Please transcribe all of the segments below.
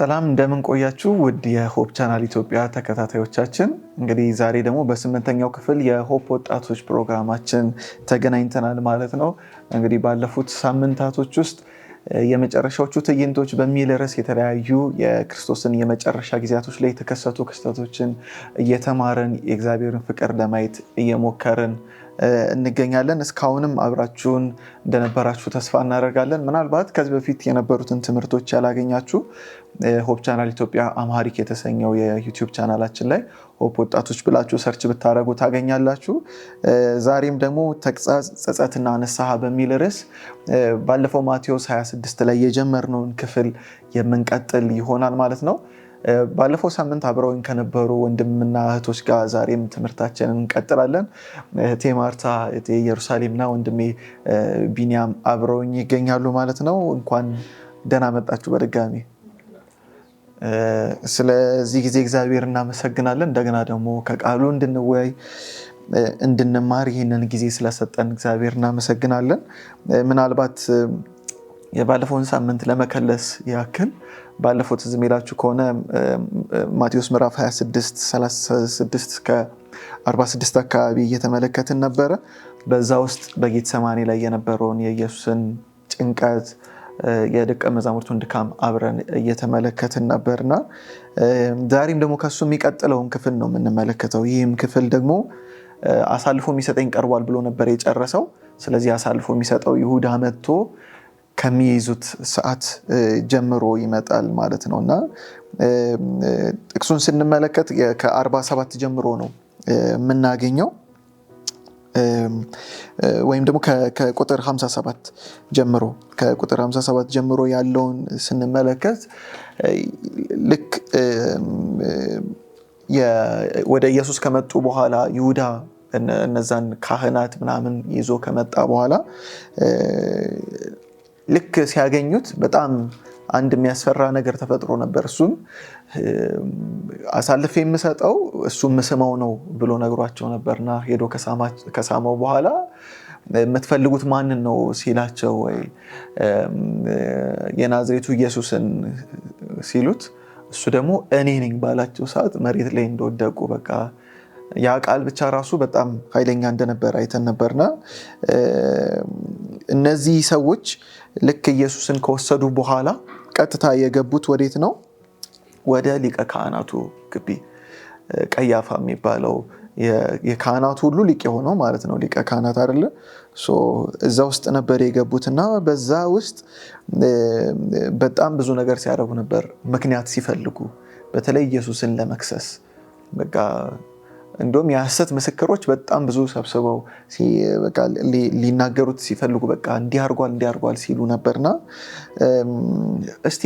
ሰላም እንደምን ቆያችሁ ውድ የሆፕ ቻናል ኢትዮጵያ ተከታታዮቻችን። እንግዲህ ዛሬ ደግሞ በስምንተኛው ክፍል የሆፕ ወጣቶች ፕሮግራማችን ተገናኝተናል ማለት ነው። እንግዲህ ባለፉት ሳምንታቶች ውስጥ የመጨረሻዎቹ ትዕይንቶች በሚል ርዕስ የተለያዩ የክርስቶስን የመጨረሻ ጊዜያቶች ላይ የተከሰቱ ክስተቶችን እየተማርን የእግዚአብሔርን ፍቅር ለማየት እየሞከርን እንገኛለን። እስካሁንም አብራችሁን እንደነበራችሁ ተስፋ እናደርጋለን። ምናልባት ከዚህ በፊት የነበሩትን ትምህርቶች ያላገኛችሁ ሆፕ ቻናል ኢትዮጵያ አምሃሪክ የተሰኘው የዩቲዩብ ቻናላችን ላይ ሆፕ ወጣቶች ብላችሁ ሰርች ብታደርጉ ታገኛላችሁ። ዛሬም ደግሞ ተግሳጽ፣ ጸጸትና ንስሐ በሚል ርዕስ ባለፈው ማቴዎስ 26 ላይ የጀመርነውን ክፍል የምንቀጥል ይሆናል ማለት ነው። ባለፈው ሳምንት አብረውኝ ከነበሩ ወንድምና እህቶች ጋር ዛሬም ትምህርታችንን እንቀጥላለን። እህቴ ማርታ፣ እህቴ ኢየሩሳሌምና ወንድሜ ቢኒያም አብረውኝ ይገኛሉ ማለት ነው። እንኳን ደህና መጣችሁ በድጋሚ። ስለዚህ ጊዜ እግዚአብሔር እናመሰግናለን። እንደገና ደግሞ ከቃሉ እንድንወያይ እንድንማር ይህንን ጊዜ ስለሰጠን እግዚአብሔር እናመሰግናለን። ምናልባት የባለፈውን ሳምንት ለመከለስ ያክል ባለፈው ትዝ የሚላችሁ ከሆነ ማቴዎስ ምዕራፍ 26 36 እስከ 46 አካባቢ እየተመለከትን ነበረ። በዛ ውስጥ በጌተሰማኒ ላይ የነበረውን የኢየሱስን ጭንቀት፣ የደቀ መዛሙርቱን ድካም አብረን እየተመለከትን ነበርና ዛሬም ደግሞ ከሱ የሚቀጥለውን ክፍል ነው የምንመለከተው። ይህም ክፍል ደግሞ አሳልፎ የሚሰጠኝ ቀርቧል ብሎ ነበር የጨረሰው። ስለዚህ አሳልፎ የሚሰጠው ይሁዳ መጥቶ ከሚይዙት ሰዓት ጀምሮ ይመጣል ማለት ነውና ጥቅሱን ስንመለከት ከ47 ጀምሮ ነው የምናገኘው፣ ወይም ደግሞ ከቁጥር 57 ጀምሮ ያለውን ስንመለከት ልክ ወደ ኢየሱስ ከመጡ በኋላ ይሁዳ እነዛን ካህናት ምናምን ይዞ ከመጣ በኋላ ልክ ሲያገኙት በጣም አንድ የሚያስፈራ ነገር ተፈጥሮ ነበር። እሱም አሳልፌ የምሰጠው እሱም ምስመው ነው ብሎ ነግሯቸው ነበርና ሄዶ ከሳመው በኋላ የምትፈልጉት ማንን ነው ሲላቸው፣ ወይ የናዝሬቱ ኢየሱስን ሲሉት እሱ ደግሞ እኔ ነኝ ባላቸው ሰዓት መሬት ላይ እንደወደቁ በቃ ያ ቃል ብቻ ራሱ በጣም ኃይለኛ እንደነበር አይተን ነበርና እነዚህ ሰዎች ልክ ኢየሱስን ከወሰዱ በኋላ ቀጥታ የገቡት ወዴት ነው? ወደ ሊቀ ካህናቱ ግቢ። ቀያፋ የሚባለው የካህናቱ ሁሉ ሊቅ የሆነው ማለት ነው፣ ሊቀ ካህናት አይደለ? እዛ ውስጥ ነበር የገቡትና በዛ ውስጥ በጣም ብዙ ነገር ሲያደርጉ ነበር፣ ምክንያት ሲፈልጉ፣ በተለይ ኢየሱስን ለመክሰስ በቃ እንደውም የሐሰት ምስክሮች በጣም ብዙ ሰብስበው በቃ ሊናገሩት ሲፈልጉ በቃ እንዲያርጓል ሲሉ ነበርና እስቲ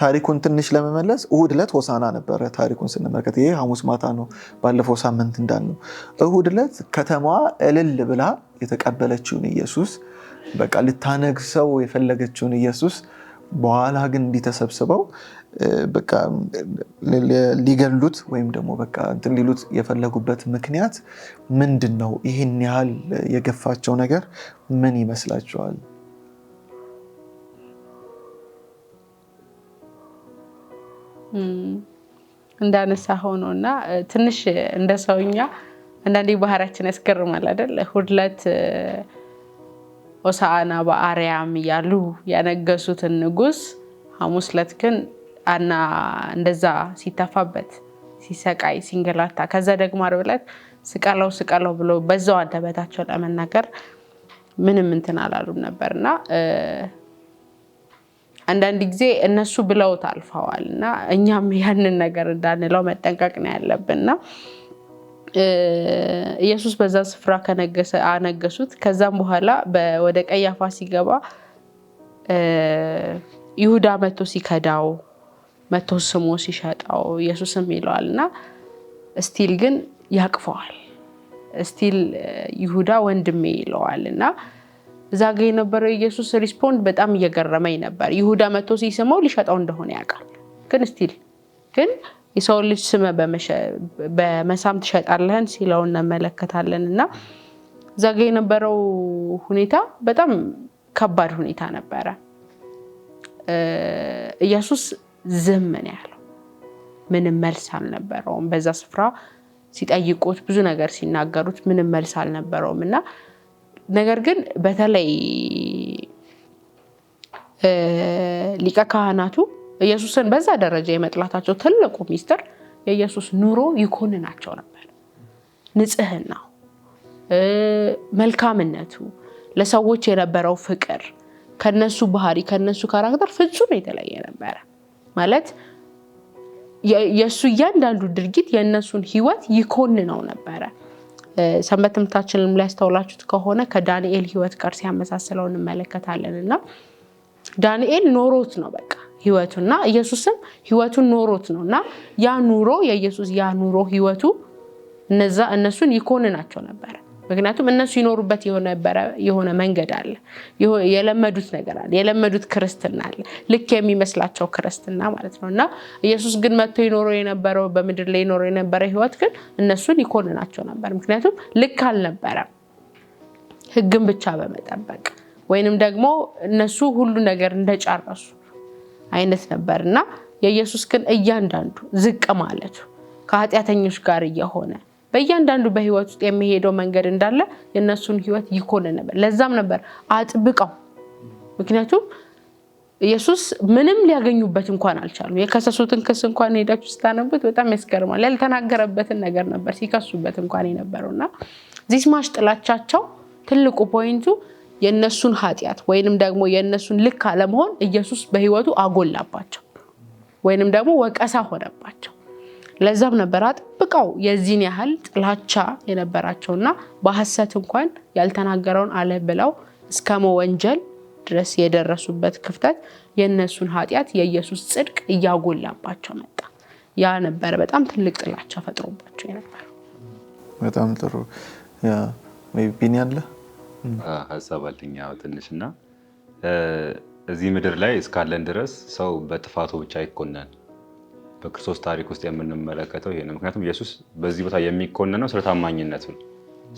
ታሪኩን ትንሽ ለመመለስ እሁድ ዕለት ሆሳና ነበረ። ታሪኩን ስንመለከት ይሄ ሐሙስ ማታ ነው፣ ባለፈው ሳምንት እንዳልነው እሁድ ዕለት ከተማዋ እልል ብላ የተቀበለችውን ኢየሱስ በቃ ልታነግሰው የፈለገችውን ኢየሱስ በኋላ ግን እንዲተሰብስበው በቃ ሊገሉት ወይም ደግሞ በቃ እንትን ሊሉት የፈለጉበት ምክንያት ምንድን ነው? ይህን ያህል የገፋቸው ነገር ምን ይመስላችኋል? እንዳነሳ ሆኖና ትንሽ እንደ ሰውኛ አንዳንዴ ባህሪያችን ያስገርማል አይደል? ሁለት ሆሳዕና በአርያም ያሉ ያነገሱትን ንጉስ ሐሙስ ዕለት ግን አና እንደዛ ሲተፋበት ሲሰቃይ ሲንገላታ፣ ከዛ ደግሞ ዓርብ ዕለት ስቀለው ብሎ በዛው አንደበታቸው ለመናገር ምንም እንትን አላሉም ነበርና አንዳንድ ጊዜ እነሱ ብለውት አልፈዋልና እኛም ያንን ነገር እንዳንለው መጠንቀቅ ነው ያለብንና ኢየሱስ በዛ ስፍራ አነገሱት። ከዛም በኋላ ወደ ቀያፋ ሲገባ ይሁዳ መጥቶ ሲከዳው፣ መጥቶ ስሞ ሲሸጣው ኢየሱስም ይለዋልና ስቲል ግን ያቅፈዋል። ስቲል ይሁዳ ወንድሜ ይለዋልና እዛ ጋር የነበረው ኢየሱስ ሪስፖንድ በጣም እየገረመኝ ነበር። ይሁዳ መጥቶ ሲስመው ሊሸጣው እንደሆነ ያውቃል፣ ግን ስቲል ግን የሰው ልጅ ስመ በመሳም ትሸጣለህን ሲለው እንመለከታለንና እዛ ጋር የነበረው ሁኔታ በጣም ከባድ ሁኔታ ነበረ። ኢየሱስ ዝም ነው ያለው። ምንም መልስ አልነበረውም። በዛ ስፍራ ሲጠይቁት ብዙ ነገር ሲናገሩት ምንም መልስ አልነበረውም እና ነገር ግን በተለይ ሊቀ ካህናቱ ኢየሱስን በዛ ደረጃ የመጥላታቸው ትልቁ ሚስጥር የኢየሱስ ኑሮ ይኮንናቸው ነበር። ንጽህናው፣ መልካምነቱ፣ ለሰዎች የነበረው ፍቅር ከነሱ ባህሪ ከነሱ ካራክተር ፍጹም የተለየ ነበር። ማለት የሱ እያንዳንዱ ድርጊት የነሱን ህይወት ይኮንነው ነበር። ሰንበት ትምህርታችንም ላይ አስተውላችሁት ከሆነ ከዳንኤል ህይወት ጋር ሲያመሳስለው እንመለከታለንና ዳንኤል ኖሮት ነው በቃ ህይወቱና ኢየሱስም ህይወቱን ኖሮት ነውና ያ ኑሮ የኢየሱስ ያ ኑሮ ህይወቱ እነሱን ይኮንናቸው ነበር። ምክንያቱም እነሱ ይኖሩበት የሆነ መንገድ አለ፣ የለመዱት ነገር አለ፣ የለመዱት ክርስትና አለ፣ ልክ የሚመስላቸው ክርስትና ማለት ነውና ኢየሱስ ግን መጥቶ ይኖረው የነበረው በምድር ላይ ይኖረው የነበረ ህይወት ግን እነሱን ይኮንናቸው ነበር። ምክንያቱም ልክ አልነበረም ህግን ብቻ በመጠበቅ ወይንም ደግሞ እነሱ ሁሉ ነገር እንደጨረሱ አይነት ነበርና የኢየሱስ ግን እያንዳንዱ ዝቅ ማለቱ ከኃጢያተኞች ጋር እየሆነ በእያንዳንዱ በህይወት ውስጥ የሚሄደው መንገድ እንዳለ የነሱን ህይወት ይኮንን ነበር። ለዛም ነበር አጥብቀው። ምክንያቱም ኢየሱስ ምንም ሊያገኙበት እንኳን አልቻሉም። የከሰሱትን ክስ እንኳን ሄዳችሁ ስታነቡት በጣም ያስገርማል። ያልተናገረበትን ነገር ነበር ሲከሱበት እንኳን የነበረውና ዚስማሽ ጥላቻቸው ትልቁ ፖይንቱ የነሱን ኃጢያት ወይንም ደግሞ የነሱን ልክ አለመሆን ኢየሱስ በህይወቱ አጎላባቸው ወይንም ደግሞ ወቀሳ ሆነባቸው። ለዛም ነበር አጥብቀው የዚህን ያህል ጥላቻ የነበራቸውና በሐሰት እንኳን ያልተናገረውን አለ ብለው እስከ መወንጀል ድረስ የደረሱበት ክፍተት የነሱን ኃጢያት የኢየሱስ ጽድቅ እያጎላባቸው መጣ። ያ ነበር በጣም ትልቅ ጥላቻ ፈጥሮባቸው የነበረው። በጣም ጥሩ። ያ ቢኒያለ ሐሳብ አለኝ ትንሽና እዚህ ምድር ላይ እስካለን ድረስ ሰው በጥፋቱ ብቻ አይኮነን። በክርስቶስ ታሪክ ውስጥ የምንመለከተው ይሄ ነው። ምክንያቱም ኢየሱስ በዚህ ቦታ የሚኮነነው ስለ ታማኝነቱ፣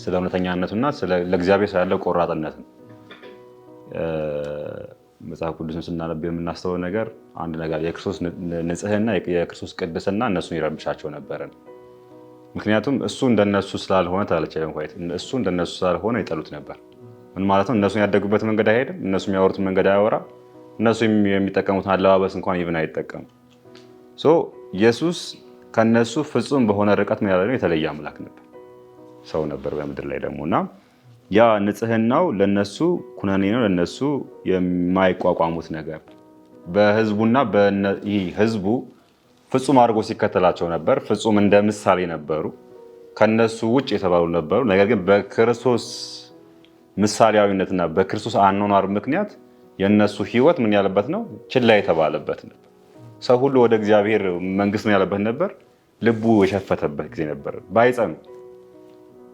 ስለ እውነተኛነቱና ለእግዚአብሔር ስላለው ቆራጥነት ነው። መጽሐፍ ቅዱስን ስናነብ የምናስተውለው ነገር አንድ ነገር የክርስቶስ ንጽህና የክርስቶስ ቅድስና እነሱን ይረብሻቸው ነበረ። ምክንያቱም እሱ እንደነሱ ስላልሆነ እሱ እንደነሱ ስላልሆነ ይጠሉት ነበር። ምን ማለት ነው? እነሱ ያደጉበት መንገድ አይሄድም፣ እነሱ የሚያወሩት መንገድ አያወራ፣ እነሱ የሚጠቀሙትን አለባበስ እንኳን ይብን አይጠቀሙ። ኢየሱስ ከነሱ ፍጹም በሆነ ርቀት ምን ያለው የተለየ አምላክ ነበር፣ ሰው ነበር በምድር ላይ ደሞና ያ ንጽህናው ለነሱ ኩነኔ ነው፣ ለነሱ የማይቋቋሙት ነገር በህዝቡና ህዝቡ ፍጹም አድርጎ ሲከተላቸው ነበር። ፍጹም እንደ ምሳሌ ነበሩ፣ ከነሱ ውጭ የተባሉ ነበሩ። ነገር ግን በክርስቶስ ምሳሌያዊነትና በክርስቶስ አኗኗር ምክንያት የነሱ ህይወት ምን ያለበት ነው? ችላ የተባለበት ነበር። ሰው ሁሉ ወደ እግዚአብሔር መንግስት ምን ያለበት ነበር? ልቡ የሸፈተበት ጊዜ ነበር። ባይጸኑ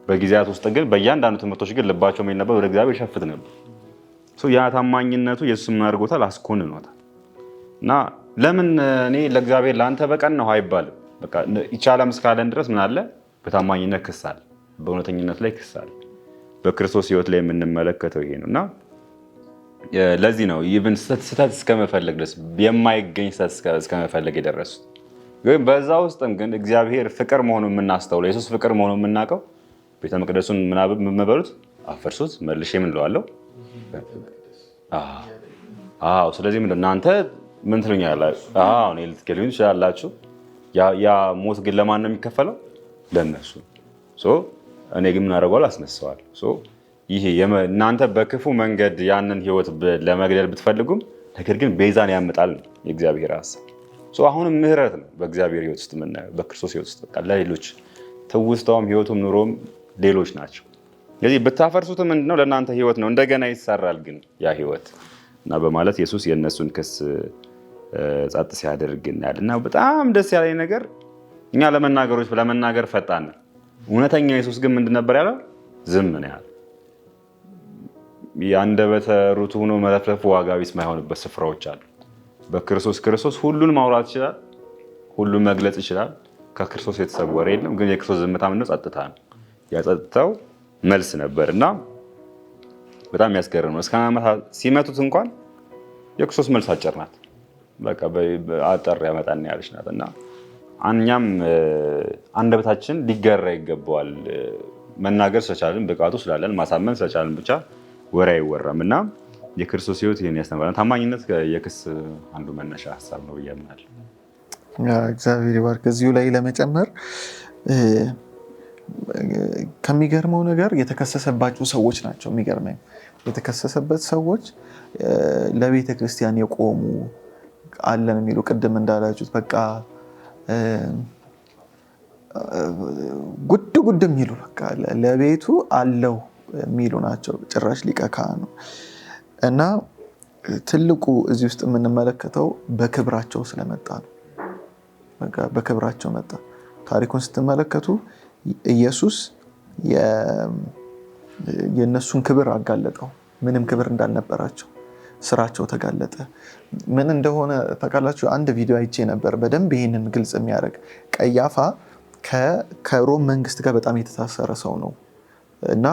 በጊዜያት ውስጥ ግን በእያንዳንዱ ትምህርቶች ግን ልባቸው ምን ነበር? ወደ እግዚአብሔር ሸፍት ነበር። ያ ታማኝነቱ ኢየሱስ ምን አድርጎታል? አስኮንኖታል። እና ለምን እኔ ለእግዚአብሔር ለአንተ በቀን ነው አይባልም። በቃ ይቻላል እስካለን ድረስ ምን አለ? በታማኝነት ክስ አለ፣ በእውነተኝነት ላይ ክስ አለ። በክርስቶስ ህይወት ላይ የምንመለከተው ይሄ ነው እና ለዚህ ነው ኢቭን ስህተት እስከመፈለግ ድረስ የማይገኝ ስህተት እስከመፈለግ የደረሱት። ግን በዛ ውስጥም ግን እግዚአብሔር ፍቅር መሆኑን የምናስተውለው ኢየሱስ ፍቅር መሆኑን የምናውቀው ቤተ መቅደሱን ምን በሉት አፈርሱት መልሼ ምን እለዋለሁ? አዎ። ስለዚህ ምንድን እናንተ ምን ትሉኛላችሁ? እኔ ልትገሉኝ ትችላላችሁ። ያ ሞት ግን ለማን ነው የሚከፈለው? ለእነሱ። እኔ ግን ምን አደርገዋለሁ? አስነሳዋለሁ። ይሄ እናንተ በክፉ መንገድ ያንን ህይወት ለመግደል ብትፈልጉም ነገር ግን ቤዛን ያመጣል ነው የእግዚአብሔር ሐሳብ። አሁንም ምህረት ነው በእግዚአብሔር ህይወት ውስጥ የምናየው፣ በክርስቶስ ህይወት ውስጥ በቃ ለሌሎች ትውስታውም ህይወቱም ኑሮም ሌሎች ናቸው። ስለዚህ ብታፈርሱት ምንድነው? ለእናንተ ህይወት ነው፣ እንደገና ይሰራል ግን ያ ህይወት እና በማለት ኢየሱስ የእነሱን ክስ ጸጥ ሲያደርግ እናያለን። እና በጣም ደስ ያለኝ ነገር እኛ ለመናገር ፈጣን ነን። እውነተኛ ኢየሱስ ግን ምንድን ነበር ያለው? ዝም ነው ያለው። የአንደበተ ርቱዕ ሆኖ መለፍለፉ ዋጋ ቢስ የማይሆንበት ስፍራዎች አሉ። በክርስቶስ ሁሉን ማውራት ይችላል፣ ሁሉን መግለጽ ይችላል። ከክርስቶስ የተሰወረ የለም። ግን የክርስቶስ ዝምታ ምንድነው? ጸጥታ ነው። ያጸጥታው መልስ ነበር እና በጣም ያስገርም ነው። እስከ ዓመታት ሲመቱት እንኳን የክርስቶስ መልስ አጭር ናት። በቃ አጠር ያመጣና ያለች ናት እና እኛም አንደበታችን ሊገራ ይገባዋል። መናገር ስለቻልን ብቃቱ ስላለን ማሳመን ስለቻልን ብቻ ወሬ አይወራም እና የክርስቶስ ሕይወት ይህን ያስተምራል። ታማኝነት የክስ አንዱ መነሻ ሀሳብ ነው ብዬ አምናለሁ። እግዚአብሔር ይባርክ። እዚሁ ላይ ለመጨመር ከሚገርመው ነገር የተከሰሰባቸው ሰዎች ናቸው የሚገርመኝ። የተከሰሰበት ሰዎች ለቤተ ክርስቲያን የቆሙ አለን የሚሉ ቅድም እንዳላችሁት በቃ ጉድ የሚሉ በቃ ለቤቱ አለው የሚሉ ናቸው። ጭራሽ ሊቀ ካህኑ እና ትልቁ እዚህ ውስጥ የምንመለከተው በክብራቸው ስለመጣ ነው። በክብራቸው መጣ። ታሪኩን ስትመለከቱ ኢየሱስ የእነሱን ክብር አጋለጠው። ምንም ክብር እንዳልነበራቸው ስራቸው ተጋለጠ። ምን እንደሆነ ታውቃላችሁ? አንድ ቪዲዮ አይቼ ነበር በደንብ ይህንን ግልጽ የሚያደርግ። ቀያፋ ከሮም መንግስት ጋር በጣም የተሳሰረ ሰው ነው እና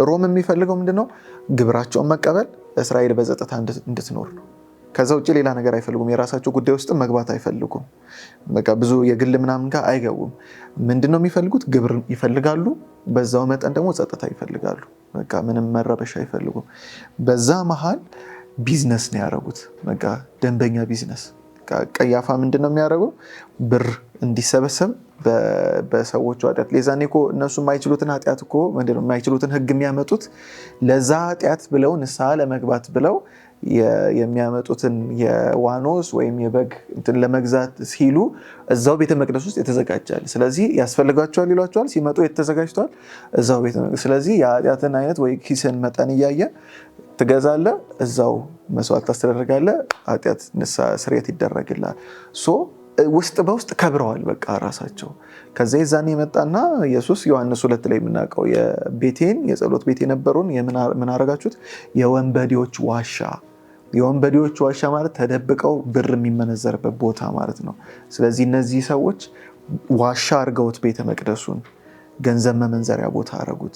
ሮም የሚፈልገው ምንድነው? ግብራቸውን መቀበል፣ እስራኤል በጸጥታ እንድትኖር ነው። ከዛ ውጭ ሌላ ነገር አይፈልጉም። የራሳቸው ጉዳይ ውስጥ መግባት አይፈልጉም። በቃ ብዙ የግል ምናምን ጋር አይገቡም። ምንድነው የሚፈልጉት? ግብር ይፈልጋሉ። በዛው መጠን ደግሞ ጸጥታ ይፈልጋሉ። በቃ ምንም መረበሽ አይፈልጉም። በዛ መሃል ቢዝነስ ነው ያደረጉት። በቃ ደንበኛ ቢዝነስ። ቀያፋ ምንድነው የሚያደርገው? ብር እንዲሰበሰብ በሰዎቹ ኃጢአት። ለዛኔ እኮ እነሱ የማይችሉትን ኃጢአት እኮ ምንድነው የማይችሉትን ህግ የሚያመጡት ለዛ ኃጢአት ብለው ንስሐ ለመግባት ብለው የሚያመጡትን የዋኖስ ወይም የበግ እንትን ለመግዛት ሲሉ እዛው ቤተ መቅደስ ውስጥ የተዘጋጃል። ስለዚህ ያስፈልጋቸዋል ይሏቸዋል። ሲመጡ የተዘጋጅቷል እዛው ቤተ መቅደስ። ስለዚህ የኃጢአትን አይነት ወይ ኪስን መጠን እያየ ትገዛለህ፣ እዛው መስዋዕት ታስተደርጋለህ፣ ኃጢአት ንስሐ ስርየት ይደረግልሃል። ውስጥ በውስጥ ከብረዋል በቃ ራሳቸው። ከዛ የዛኔ የመጣና ኢየሱስ ዮሐንስ 2 ላይ የምናውቀው የቤቴን የጸሎት ቤት የነበረውን ምን አረጋችሁት? የወንበዴዎች ዋሻ። የወንበዴዎች ዋሻ ማለት ተደብቀው ብር የሚመነዘርበት ቦታ ማለት ነው። ስለዚህ እነዚህ ሰዎች ዋሻ አድርገውት ቤተ መቅደሱን ገንዘብ መመንዘሪያ ቦታ አረጉት።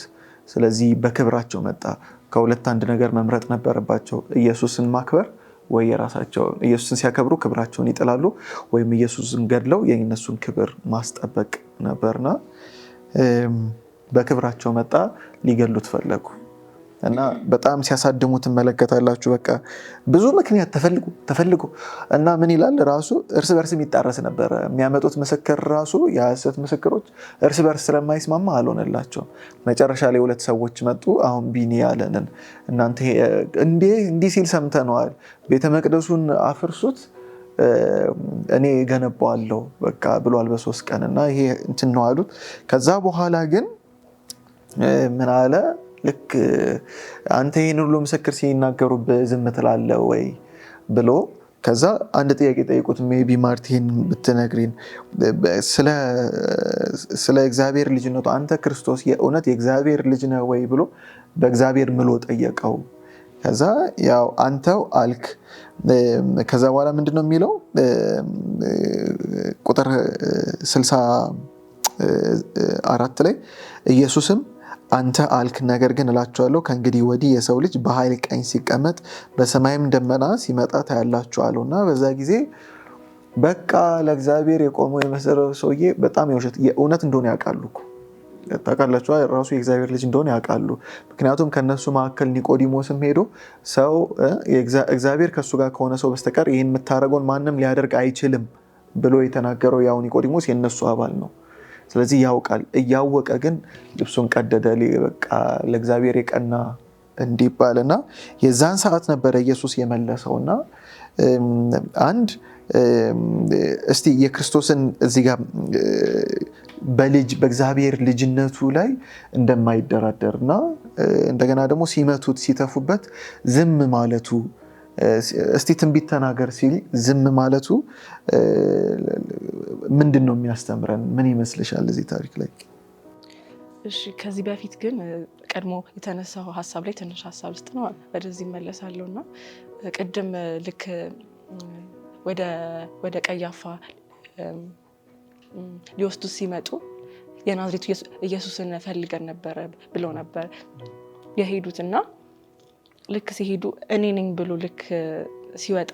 ስለዚህ በክብራቸው መጣ። ከሁለት አንድ ነገር መምረጥ ነበረባቸው። ኢየሱስን ማክበር ወይ የራሳቸው። ኢየሱስን ሲያከብሩ ክብራቸውን ይጥላሉ፣ ወይም ኢየሱስን ገድለው የእነሱን ክብር ማስጠበቅ ነበርና በክብራቸው መጣ። ሊገሉት ፈለጉ እና በጣም ሲያሳድሙ ትመለከታላችሁ። በቃ ብዙ ምክንያት ተፈልጉ እና ምን ይላል ራሱ እርስ በርስ የሚጣረስ ነበረ። የሚያመጡት ምስክር ራሱ የሐሰት ምስክሮች እርስ በርስ ስለማይስማማ አልሆነላቸውም። መጨረሻ ላይ 2 ሰዎች መጡ። አሁን ቢኒ ያለንን እናንተ እንዲህ ሲል ሰምተነዋል፣ ቤተ መቅደሱን አፍርሱት እኔ ገነባዋለሁ በቃ ብሏል በ3 ቀን እና ይሄ እንትን ነው አሉት። ከዛ በኋላ ግን ምን አለ? ልክ አንተ ይህን ሁሉ ምስክር ሲናገሩብህ ዝም ትላለህ ወይ ብሎ ከዛ አንድ ጥያቄ ጠይቁት። ሜቢ ማርቲን ብትነግሪን ስለ እግዚአብሔር ልጅነቱ አንተ ክርስቶስ የእውነት የእግዚአብሔር ልጅ ነህ ወይ ብሎ በእግዚአብሔር ምሎ ጠየቀው። ከዛ ያው አንተው አልክ። ከዛ በኋላ ምንድነው የሚለው? ቁጥር 64 ላይ ኢየሱስም አንተ አልክ፣ ነገር ግን እላችኋለሁ ከእንግዲህ ወዲህ የሰው ልጅ በኃይል ቀኝ ሲቀመጥ በሰማይም ደመና ሲመጣ ታያላችሁ አለውና በዛ ጊዜ በቃ ለእግዚአብሔር የቆመው የመሰለው ሰውዬ በጣም የእውነት እንደሆነ ያውቃሉ እኮ ታውቃላችሁ። ራሱ የእግዚአብሔር ልጅ እንደሆነ ያውቃሉ። ምክንያቱም ከነሱ መካከል ኒቆዲሞስም ሄዶ ሰው እግዚአብሔር ከሱ ጋር ከሆነ ሰው በስተቀር ይህን የምታደርገውን ማንም ሊያደርግ አይችልም ብሎ የተናገረው ያው ኒቆዲሞስ የነሱ አባል ነው። ስለዚህ ያውቃል። እያወቀ ግን ልብሱን ቀደደ። በቃ ለእግዚአብሔር የቀና እንዲባልና የዛን ሰዓት ነበረ ኢየሱስ የመለሰውና አንድ እስቲ የክርስቶስን እዚህ ጋር በእግዚአብሔር ልጅነቱ ላይ እንደማይደራደርና እንደገና ደግሞ ሲመቱት ሲተፉበት ዝም ማለቱ እስቲ ትንቢት ተናገር ሲል ዝም ማለቱ ምንድን ነው የሚያስተምረን? ምን ይመስልሻል እዚህ ታሪክ ላይ? እሺ ከዚህ በፊት ግን ቀድሞ የተነሳው ሀሳብ ላይ ትንሽ ሀሳብ ውስጥ ነው ወደዚህ መለሳለሁና ቅድም ልክ ወደ ቀያፋ ሊወስዱ ሲመጡ የናዝሬቱ ኢየሱስን ፈልገን ነበር ብለው ነበር የሄዱትና ልክ ሲሄዱ እኔ ነኝ ብሎ ልክ ሲወጣ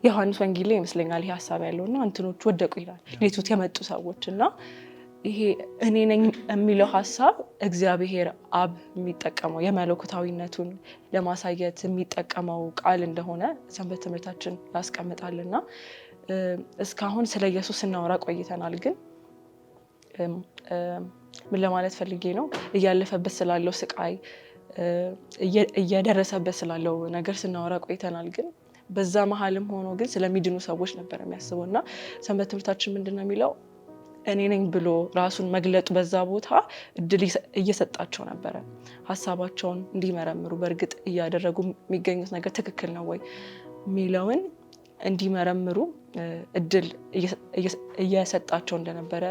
ዮሐንስ ወንጌል ላይ ይመስለኛል ይሄ ሀሳብ ያለውና እንትኖች ወደቁ ይላል ሊቱት የመጡ ሰዎች እና ይሄ እኔ ነኝ የሚለው ሀሳብ እግዚአብሔር አብ የሚጠቀመው የመለኮታዊነቱን ለማሳየት የሚጠቀመው ቃል እንደሆነ ሰንበት ትምህርታችን ያስቀምጣልና እስካሁን ስለ ኢየሱስ እናወራ ቆይተናል። ግን ምን ለማለት ፈልጌ ነው እያለፈበት ስላለው ስቃይ እየደረሰበት ስላለው ነገር ስናወራ ቆይተናል። ግን በዛ መሀልም ሆኖ ግን ስለሚድኑ ሰዎች ነበር የሚያስበው እና ሰንበት ትምህርታችን ምንድን ነው የሚለው እኔ ነኝ ብሎ ራሱን መግለጡ በዛ ቦታ እድል እየሰጣቸው ነበረ ሀሳባቸውን እንዲመረምሩ በእርግጥ እያደረጉ የሚገኙት ነገር ትክክል ነው ወይ የሚለውን እንዲመረምሩ እድል እየሰጣቸው እንደነበረ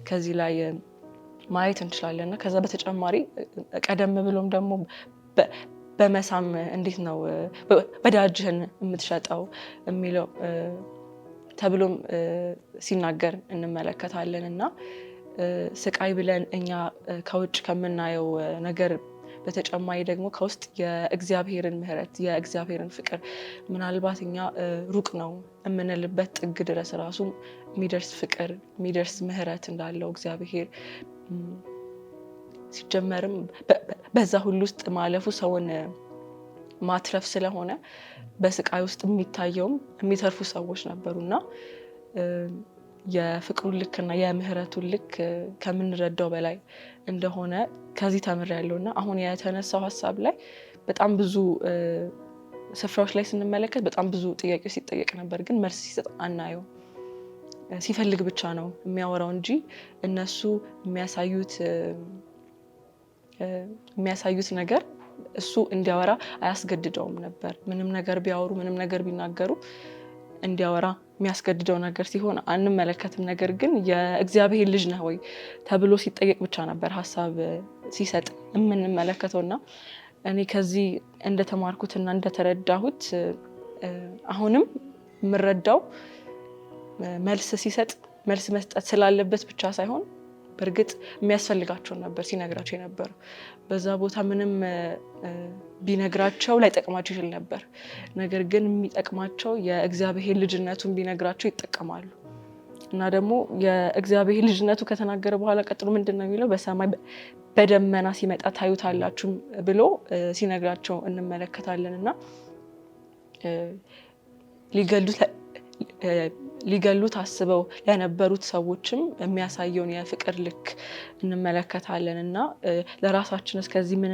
ከዚህ ላይ ማየት እንችላለን እና ከዛ በተጨማሪ ቀደም ብሎም ደግሞ በመሳም እንዴት ነው ወዳጅህን የምትሸጠው የሚለው ተብሎም ሲናገር እንመለከታለን እና ስቃይ ብለን እኛ ከውጭ ከምናየው ነገር በተጨማሪ ደግሞ ከውስጥ የእግዚአብሔርን ምሕረት የእግዚአብሔርን ፍቅር ምናልባት እኛ ሩቅ ነው የምንልበት ጥግ ድረስ ራሱ የሚደርስ ፍቅር የሚደርስ ምሕረት እንዳለው እግዚአብሔር ሲጀመርም በዛ ሁሉ ውስጥ ማለፉ ሰውን ማትረፍ ስለሆነ በስቃይ ውስጥ የሚታየውም የሚተርፉ ሰዎች ነበሩና የፍቅሩን ልክና የምህረቱን ልክ ከምንረዳው በላይ እንደሆነ ከዚህ ተምሬያለሁና አሁን የተነሳው ሀሳብ ላይ በጣም ብዙ ስፍራዎች ላይ ስንመለከት በጣም ብዙ ጥያቄዎች ሲጠየቅ ነበር፣ ግን መልስ ሲሰጥ አናየው። ሲፈልግ ብቻ ነው የሚያወራው እንጂ እነሱ የሚያሳዩት ነገር እሱ እንዲያወራ አያስገድደውም ነበር። ምንም ነገር ቢያወሩ ምንም ነገር ቢናገሩ እንዲያወራ የሚያስገድደው ነገር ሲሆን አንመለከትም። ነገር ግን የእግዚአብሔር ልጅ ነህ ወይ ተብሎ ሲጠየቅ ብቻ ነበር ሀሳብ ሲሰጥ የምንመለከተውና እኔ ከዚህ እንደተማርኩትና እንደተረዳሁት አሁንም የምረዳው መልስ ሲሰጥ መልስ መስጠት ስላለበት ብቻ ሳይሆን በእርግጥ የሚያስፈልጋቸውን ነበር ሲነግራቸው የነበረው። በዛ ቦታ ምንም ቢነግራቸው ላይጠቅማቸው ይችል ነበር። ነገር ግን የሚጠቅማቸው የእግዚአብሔር ልጅነቱን ቢነግራቸው ይጠቀማሉ። እና ደግሞ የእግዚአብሔር ልጅነቱ ከተናገረ በኋላ ቀጥሎ ምንድን ነው የሚለው? በሰማይ በደመና ሲመጣ ታዩታላችሁ ብሎ ሲነግራቸው እንመለከታለን። እና ሊገሉት አስበው ለነበሩት ሰዎችም የሚያሳየውን የፍቅር ልክ እንመለከታለን። እና ለራሳችን እስከዚህ ምን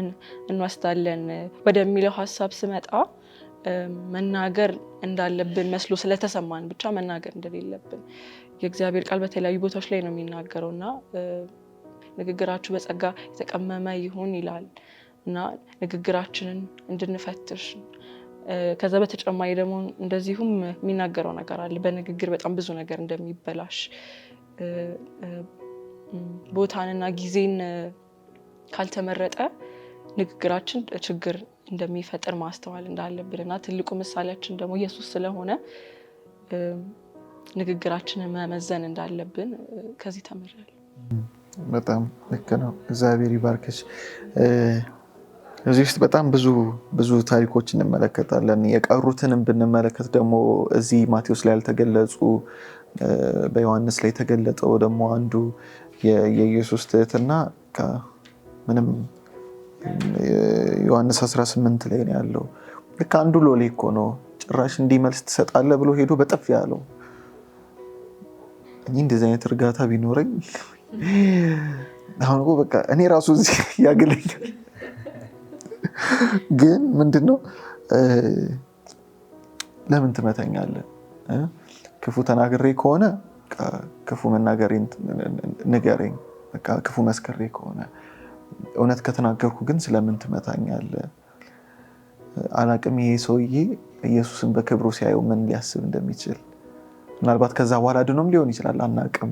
እንወስዳለን ወደሚለው ሀሳብ ስመጣ መናገር እንዳለብን መስሎ ስለተሰማን ብቻ መናገር እንደሌለብን የእግዚአብሔር ቃል በተለያዩ ቦታዎች ላይ ነው የሚናገረው እና ንግግራችሁ በጸጋ የተቀመመ ይሁን ይላል እና ንግግራችንን እንድንፈትሽ ከዛ በተጨማሪ ደግሞ እንደዚሁም የሚናገረው ነገር አለ። በንግግር በጣም ብዙ ነገር እንደሚበላሽ ቦታንና ጊዜን ካልተመረጠ ንግግራችን ችግር እንደሚፈጥር ማስተዋል እንዳለብን እና ትልቁ ምሳሌያችን ደግሞ ኢየሱስ ስለሆነ ንግግራችንን መመዘን እንዳለብን ከዚህ ተምሬያለሁ። በጣም ልክ ነው። እግዚአብሔር ይባርክሽ። እዚህ ውስጥ በጣም ብዙ ታሪኮች እንመለከታለን። የቀሩትንም ብንመለከት ደግሞ እዚህ ማቴዎስ ላይ ያልተገለጹ በዮሐንስ ላይ የተገለጠው ደግሞ አንዱ የኢየሱስ ትህትና ምንም ዮሐንስ 18 ላይ ነው ያለው። ልክ አንዱ ሎሌ እኮ ነው ጭራሽ እንዲመልስ ትሰጣለህ ብሎ ሄዶ በጥፍ ያለው። እኔ እንደዚህ አይነት እርጋታ ቢኖረኝ አሁን በቃ እኔ ራሱ እዚህ ያገለኛል። ግን ምንድነው ለምን ትመተኛለህ? ክፉ ተናግሬ ከሆነ ክፉ መናገሬን ንገረኝ። በቃ ክፉ መስከሬ ከሆነ እውነት ከተናገርኩ ግን ስለምን ትመታኛለህ? አላቅም። ይሄ ሰውዬ ኢየሱስን በክብሩ ሲያየው ምን ሊያስብ እንደሚችል ምናልባት ከዛ በኋላ ድኖም ሊሆን ይችላል፣ አናቅም።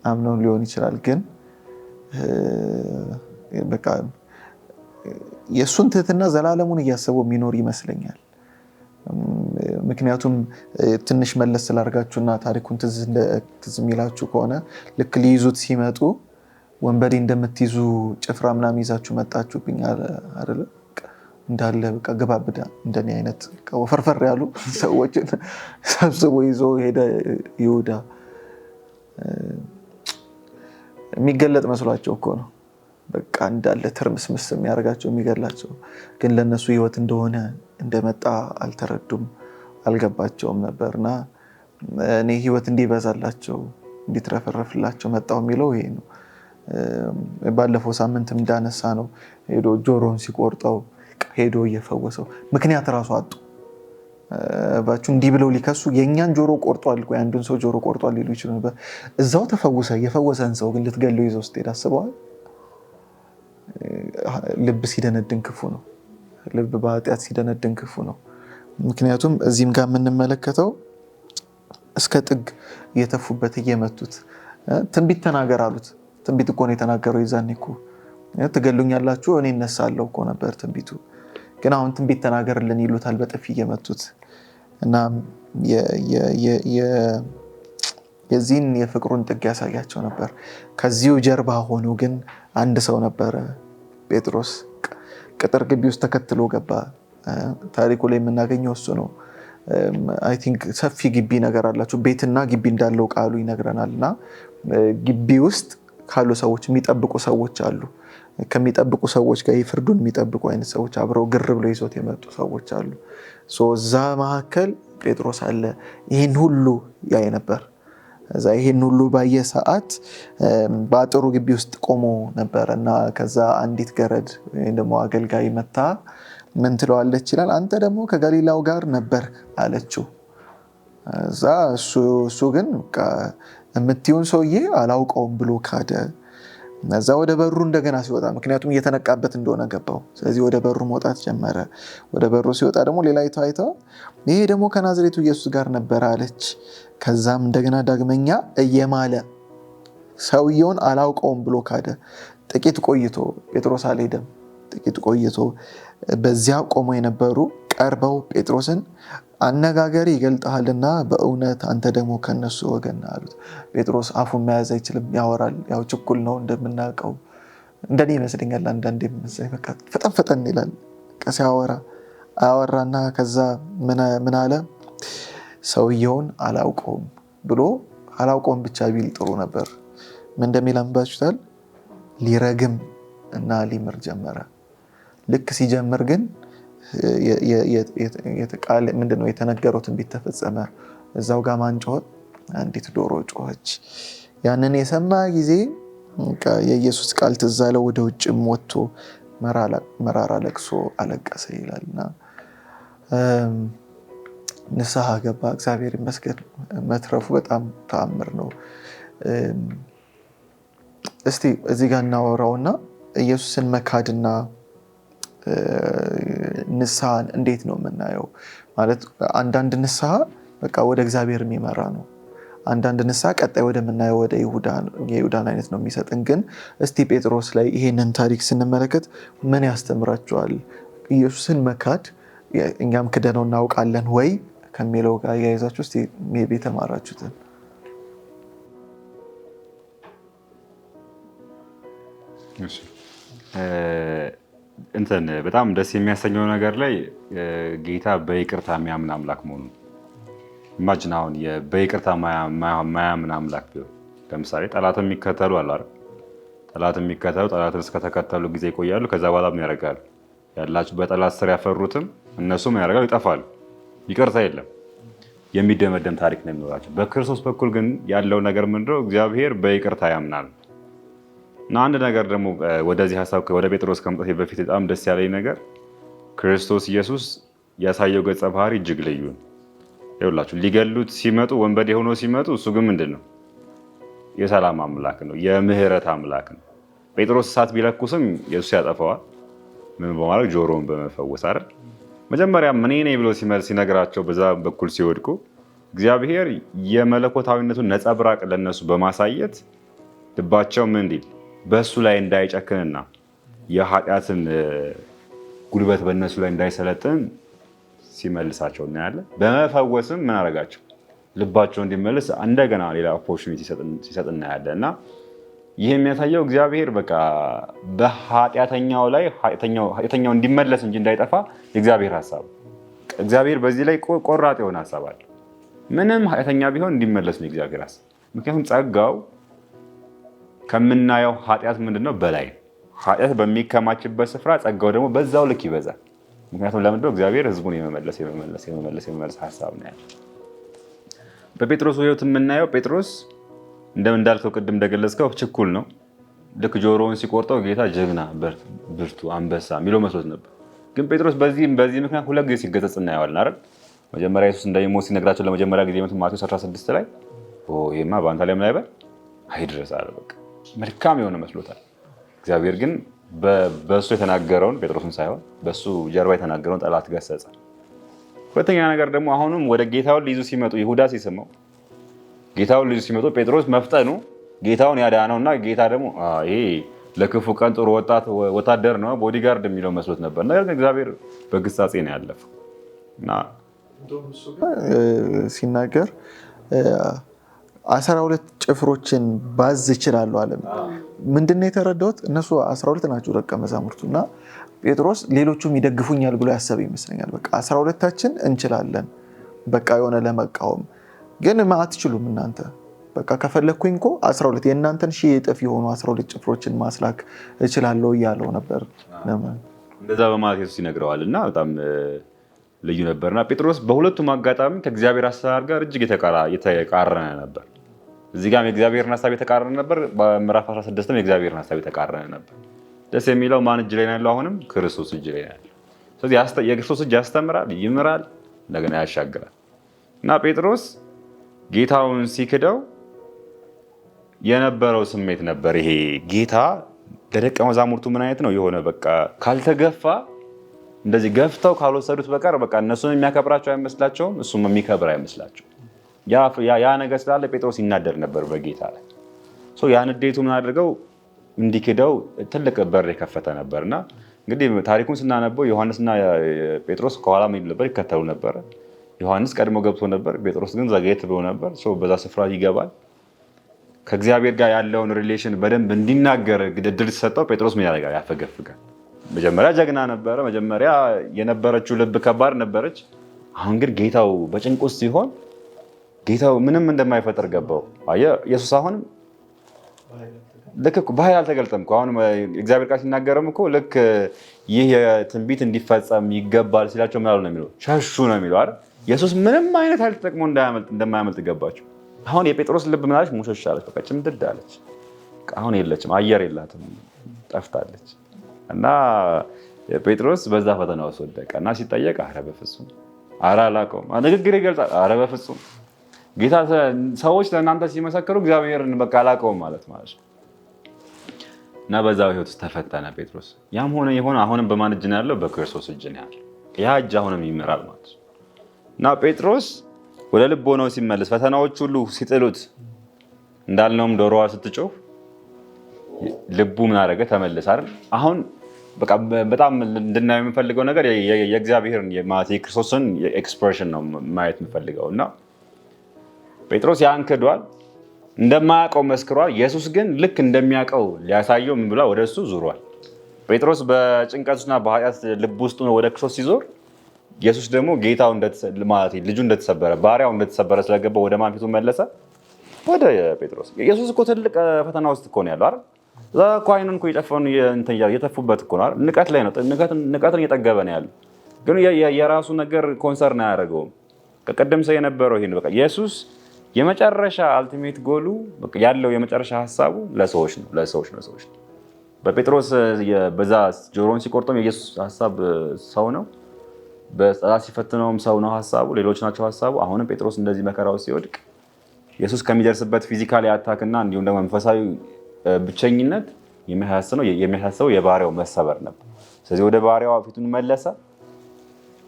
አምነው ሊሆን ይችላል። ግን በቃ የእሱን ትህትና ዘላለሙን እያሰበው የሚኖር ይመስለኛል። ምክንያቱም ትንሽ መለስ ስላርጋችሁና ታሪኩን ትዝ የሚላችሁ ከሆነ ልክ ሊይዙት ሲመጡ ወንበዴ እንደምትይዙ ጭፍራ ምናምን ይዛችሁ መጣችሁብኝ አይደለ? እንዳለ በቃ ገባብዳ እንደኔ አይነት ወፈርፈር ያሉ ሰዎችን ሰብስቦ ይዞ ሄደ ይሁዳ። የሚገለጥ መስሏቸው እኮ ነው በቃ እንዳለ ትርምስምስ የሚያደርጋቸው የሚገላቸው፣ ግን ለነሱ ህይወት እንደሆነ እንደመጣ አልተረዱም፣ አልገባቸውም ነበርና እኔ ህይወት እንዲበዛላቸው እንዲትረፈረፍላቸው መጣው የሚለው ይሄ ነው። ባለፈው ሳምንትም እንዳነሳ ነው ሄዶ ጆሮን ሲቆርጠው ሄዶ እየፈወሰው ምክንያት ራሱ አጡ። ባቹ እንዲህ ብለው ሊከሱ የኛን ጆሮ ቆርጧል ወይ አንዱን ሰው ጆሮ ቆርጧል ሊሉ ይችላል ነበር። እዛው ተፈወሰ። የፈወሰን ሰው ግን ልትገለው ይዘው ስትሄድ አስበዋል? ልብ ሲደነድን ክፉ ነው። ልብ በኃጢአት ሲደነድን ክፉ ነው። ምክንያቱም እዚህም ጋር የምንመለከተው እስከ ጥግ እየተፉበት እየመቱት ትንቢት ተናገር አሉት። ትንቢት እኮ ነው የተናገረው። ይዛኔ እኮ ትገሉኛላችሁ እኔ እነሳለሁ እኮ ነበር ትንቢቱ። ግን አሁን ትንቢት ተናገርልን ይሉታል በጥፊ እየመቱት። እና የዚህን የፍቅሩን ጥግ ያሳያቸው ነበር። ከዚሁ ጀርባ ሆኖ ግን አንድ ሰው ነበረ፣ ጴጥሮስ። ቅጥር ግቢ ውስጥ ተከትሎ ገባ። ታሪኩ ላይ የምናገኘው እሱ ነው። አይ ቲንክ ሰፊ ግቢ ነገር አላቸው። ቤትና ግቢ እንዳለው ቃሉ ይነግረናል። እና ግቢ ውስጥ ካሉ ሰዎች የሚጠብቁ ሰዎች አሉ። ከሚጠብቁ ሰዎች ጋር የፍርዱን የሚጠብቁ አይነት ሰዎች አብረው ግር ብለው ይዞት የመጡ ሰዎች አሉ። እዛ መካከል ጴጥሮስ አለ። ይህን ሁሉ ያይ ነበር። እዛ ይህን ሁሉ ባየ ሰዓት በአጥሩ ግቢ ውስጥ ቆሞ ነበር እና ከዛ አንዲት ገረድ ወይም ደግሞ አገልጋይ መታ ምን ትለዋለች ይላል፣ አንተ ደግሞ ከገሊላው ጋር ነበር አለችው። እዛ እሱ ግን የምትይውን ሰውዬ አላውቀውም ብሎ ካደ። እዛ ወደ በሩ እንደገና ሲወጣ ምክንያቱም እየተነቃበት እንደሆነ ገባው። ስለዚህ ወደ በሩ መውጣት ጀመረ። ወደ በሩ ሲወጣ ደግሞ ሌላ አይተው ይሄ ደግሞ ከናዝሬቱ ኢየሱስ ጋር ነበር አለች። ከዛም እንደገና ዳግመኛ እየማለ ሰውየውን አላውቀውም ብሎ ካደ። ጥቂት ቆይቶ ጴጥሮስ አልሄደም። ጥቂት ቆይቶ በዚያ ቆሞ የነበሩ ቀርበው ጴጥሮስን አነጋገር ይገልጣልና በእውነት አንተ ደግሞ ከነሱ ወገን አሉት። ጴጥሮስ አፉን መያዝ አይችልም፣ ያወራል። ያው ችኩል ነው እንደምናውቀው። እንደኔ ይመስለኛል አንዳንዴ በቃ ፈጠን ይላል። ሲያወራ አወራና ከዛ ምን አለ? ሰውየውን አላውቀውም ብሎ አላውቀውም ብቻ ቢል ጥሩ ነበር። ምን እንደሚል አንባችሁታል? ሊረግም እና ሊምር ጀመረ። ልክ ሲጀምር ግን ምንድነው የተነገረው ትንቢት ተፈጸመ። እዛው ጋር ማን ጮኸ? አንዲት ዶሮ ጮኸች። ያንን የሰማ ጊዜ የኢየሱስ ቃል ትዝ አለው። ወደ ውጭም ወጥቶ መራራ ለቅሶ አለቀሰ ይላልና ንስሐ ገባ። እግዚአብሔር ይመስገን። መትረፉ በጣም ተአምር ነው። እስቲ እዚህ ጋር እናወራውና ኢየሱስን መካድና ንስሐን እንዴት ነው የምናየው? ማለት አንዳንድ ንስሐ በቃ ወደ እግዚአብሔር የሚመራ ነው። አንዳንድ ንስሐ ቀጣይ ወደምናየው ወደ የይሁዳን አይነት ነው የሚሰጥን። ግን እስቲ ጴጥሮስ ላይ ይሄንን ታሪክ ስንመለከት ምን ያስተምራቸዋል? ኢየሱስን መካድ እኛም ክደነው እናውቃለን ወይ ከሚለው ጋር ያይዛችሁ እስቲ ሜቢ ተማራችሁትን። በጣም ደስ የሚያሰኘው ነገር ላይ ጌታ በይቅርታ የሚያምን አምላክ መሆኑ። ኢማጂን አሁን በይቅርታ ማያምን አምላክ ቢሆን ለምሳሌ ጠላትን የሚከተሉ አሉ አይደል? ጠላትን የሚከተሉ ጠላትን እስከተከተሉ ጊዜ ይቆያሉ። ከዛ በኋላ ምን ያደርጋሉ? ያላችሁ በጠላት ስር ያፈሩትም እነሱም ያደርጋሉ፣ ይጠፋሉ። ይቅርታ የለም፣ የሚደመደም ታሪክ ነው የሚኖራቸው። በክርስቶስ በኩል ግን ያለው ነገር ምንድነው? እግዚአብሔር በይቅርታ ያምናል። እና አንድ ነገር ደግሞ ወደዚህ ሀሳብ ወደ ጴጥሮስ ከመምጣቴ በፊት በጣም ደስ ያለኝ ነገር ክርስቶስ ኢየሱስ ያሳየው ገጸ ባህሪ እጅግ ልዩ ነው። ይኸውላችሁ ሊገሉት ሲመጡ ወንበዴ ሆኖ ሲመጡ እሱ ግን ምንድነው? የሰላም አምላክ ነው፣ የምህረት አምላክ ነው። ጴጥሮስ እሳት ቢለኩስም ኢየሱስ ያጠፋዋል። ምን በማድረግ? ጆሮውን በመፈወስ አይደል? መጀመሪያ እኔ ነኝ ብሎ ሲነግራቸው በዛ በኩል ሲወድቁ እግዚአብሔር የመለኮታዊነቱን ነጸብራቅ ለነሱ በማሳየት ልባቸው ምን እንዲል በእሱ ላይ እንዳይጨክንና የኃጢአትን ጉልበት በእነሱ ላይ እንዳይሰለጥን ሲመልሳቸው እናያለን። በመፈወስም ምን አደረጋቸው? ልባቸው እንዲመልስ እንደገና ሌላ ኦፖርቹኒቲ ሲሰጥ እናያለን። እና ይህ የሚያሳየው እግዚአብሔር በቃ በኃጢአተኛው ላይ ኃጢአተኛው እንዲመለስ እንጂ እንዳይጠፋ የእግዚአብሔር ሐሳብ እግዚአብሔር በዚህ ላይ ቆራጥ የሆነ ሐሳብ አለ። ምንም ኃጢአተኛ ቢሆን እንዲመለስ ነው የእግዚአብሔር ሐሳብ። ምክንያቱም ጸጋው ከምናየው ኃጢአት ምንድነው በላይ ኃጢአት በሚከማችበት ስፍራ ጸጋው ደግሞ በዛው ልክ ይበዛል። ምክንያቱም ለምንድነው እግዚአብሔር ህዝቡን የመመለስ ሐሳብ ነው ያለው። በጴጥሮስ ህይወት የምናየው ጴጥሮስ እንዳልከው ቅድም እንደገለጽከው ችኩል ነው። ልክ ጆሮውን ሲቆርጠው ጌታ ጀግና ብርቱ አንበሳ የሚለው መስሎት ነበር። ግን ጴጥሮስ በዚህ ምክንያት ሁለት ጊዜ ሲገሰጽ እናየዋለን አይደል? መጀመሪያ ኢየሱስ እንደሚሞት ሲነግራቸው ለመጀመሪያ ጊዜ ማቴዎስ 16 ላይ ይሄማ በአንተ ላይ ምን አይበል አይድረስ አለ። በቃ መልካም የሆነ መስሎታል። እግዚአብሔር ግን በእሱ የተናገረውን ጴጥሮስን ሳይሆን በእሱ ጀርባ የተናገረውን ጠላት ገሰጸ። ሁለተኛ ነገር ደግሞ አሁንም ወደ ጌታውን ሊይዙ ሲመጡ ይሁዳ ሲስመው ጌታውን ሊይዙ ሲመጡ ጴጥሮስ መፍጠኑ ጌታውን ያዳነውና ጌታ ደግሞ ይሄ ለክፉ ቀን ጥሩ ወታደር ነው ቦዲጋርድ የሚለው መስሎት ነበር። ነገር ግን እግዚአብሔር በግሳጼ ነው ያለፈው እና ሲናገር 12 ጭፍሮችን ባዝ ይችላሉ አለ። ምንድነው የተረዳሁት? እነሱ 12 ናቸው ደቀ መዛሙርቱ እና ጴጥሮስ ሌሎቹም ይደግፉኛል ብሎ ያሰበ ይመስለኛል። በቃ 12ታችን እንችላለን በቃ የሆነ ለመቃወም ግን አትችሉም እናንተ በቃ ከፈለኩኝ እኮ 12 የእናንተን 1000 እጥፍ የሆኑ 12 ጭፍሮችን ማስላክ እችላለሁ እያለው ነበር። እንደዛ በማለት ኢየሱስ ይነግረዋል እና በጣም ልዩ ነበርና ጴጥሮስ በሁለቱም አጋጣሚ ከእግዚአብሔር አሰራር ጋር እጅግ የተቃረነ ነበር። እዚህ ጋርም የእግዚአብሔርን ሐሳብ የተቃረነ ነበር። በምዕራፍ 16ም የእግዚአብሔርን ሐሳብ የተቃረነ ነበር። ደስ የሚለው ማን እጅ ላይ ነው ያለው? አሁንም ክርስቶስ እጅ ላይ ነው ያለው። ስለዚህ የክርስቶስ እጅ ያስተምራል፣ ይምራል፣ እንደገና ያሻግራል እና ጴጥሮስ ጌታውን ሲክደው የነበረው ስሜት ነበር። ይሄ ጌታ ለደቀ መዛሙርቱ ምን አይነት ነው የሆነ በቃ ካልተገፋ እንደዚህ ገፍተው ካልወሰዱት በቀር በቃ እነሱን የሚያከብራቸው አይመስላቸውም፣ እሱም የሚከብር አይመስላቸው። ያ ነገር ስላለ ጴጥሮስ ይናደር ነበር በጌታ ላይ። ያ ንዴቱ ምን አድርገው እንዲክደው ትልቅ በር የከፈተ ነበርና እንግዲህ ታሪኩን ስናነበው ዮሐንስና ጴጥሮስ ከኋላ ምን ነበር ይከተሉ ነበር። ዮሐንስ ቀድሞ ገብቶ ነበር፣ ጴጥሮስ ግን ዘግየት ብሎ ነበር። በዛ ስፍራ ይገባል። ከእግዚአብሔር ጋር ያለውን ሪሌሽን በደንብ እንዲናገር እድል ሲሰጠው ጴጥሮስ ምን ያደርጋል? ያፈገፍጋል። መጀመሪያ ጀግና ነበረ። መጀመሪያ የነበረችው ልብ ከባድ ነበረች። አሁን ግን ጌታው በጭንቅ ውስጥ ሲሆን ጌታው ምንም እንደማይፈጥር ገባው። ኢየሱስ አሁን ልክ በኃይል አልተገልጠም እኮ። አሁን እግዚአብሔር ቃል ሲናገርም እኮ ልክ ይህ የትንቢት እንዲፈጸም ይገባል ሲላቸው ምን አሉ ነው የሚለው? ሸሹ ነው የሚለው አይደል? ኢየሱስ ምንም አይነት ኃይል ተጠቅሞ እንደማያመልጥ ገባቸው። አሁን የጴጥሮስ ልብ ምን አለች? ሙሸሽ አለች። በቃ ጭምድድ አለች። አሁን የለችም፣ አየር የላትም፣ ጠፍታለች። እና ጴጥሮስ በዛ ፈተና ውስጥ ወደቀ እና ሲጠየቅ ኧረ በፍጹም ኧረ አላውቀውም፣ ንግግር ይገልጻል። ኧረ በፍጹም ጌታ ሰዎች ለእናንተ ሲመሰክሩ እግዚአብሔርን በቃ አላውቀውም ማለት ነው። እና በዛ ህይወት ውስጥ ተፈተነ ጴጥሮስ። ያም ሆነ የሆነ አሁንም በማን እጅ ነው ያለው? በክርስቶስ እጅ ነው ያለው። ያ እጅ አሁንም ይመራል ማለት ነው። እና ጴጥሮስ ወደ ልብ ሆነው ሲመለስ ፈተናዎች ሁሉ ሲጥሉት እንዳልነውም ዶሮዋ ስትጮህ ልቡ ምን አደረገ? ተመለሰ አይደል? አሁን በቃ በጣም እንድናየው የምፈልገው ነገር የእግዚአብሔርን ማለት የክርስቶስን ኤክስፕሬሽን ነው ማየት የምፈልገው። እና ጴጥሮስ ያን ክዷል፣ እንደማያውቀው መስክሯል። ኢየሱስ ግን ልክ እንደሚያውቀው ሊያሳየው ምን ብሏል? ወደ እሱ ዙሯል። ጴጥሮስ በጭንቀቱና በኃጢአት ልብ ውስጥ ወደ ክርስቶስ ሲዞር ኢየሱስ ደግሞ ጌታው ማለት ልጁ እንደተሰበረ ባሪያው እንደተሰበረ ስለገባ ወደ ማን ፊቱ መለሰ? ወደ ጴጥሮስ። ኢየሱስ እኮ ትልቅ ፈተና ውስጥ እኮ ነው ያለው አይደል? እዛ እኮ አይኑን እኮ የጨፈኑ የተፉበት እኮ ነው አይደል? ንቀት ላይ ነው፣ ንቀትን እየጠገበ ነው ያለው። ግን የራሱ ነገር ኮንሰርን አያደርገውም። ከቀደም ሰው የነበረው ይሄ ነው። በቃ ኢየሱስ የመጨረሻ አልቲሜት ጎሉ ያለው የመጨረሻ ሐሳቡ ለሰዎች ነው። በጴጥሮስ በዛ ጆሮን ሲቆርጠም የኢየሱስ ሐሳብ ሰው ነው። በጸሎት ሲፈትነውም ሰው ነው ሐሳቡ፣ ሌሎች ናቸው ሐሳቡ። አሁንም ጴጥሮስ እንደዚህ መከራው ሲወድቅ ኢየሱስ ከሚደርስበት ፊዚካሊ አታክና እንዲሁም ደግሞ መንፈሳዊ ብቸኝነት የሚያሳስበው የባሪያው መሰበር ነበር። ስለዚህ ወደ ባሪያው ፊቱን መለሰ።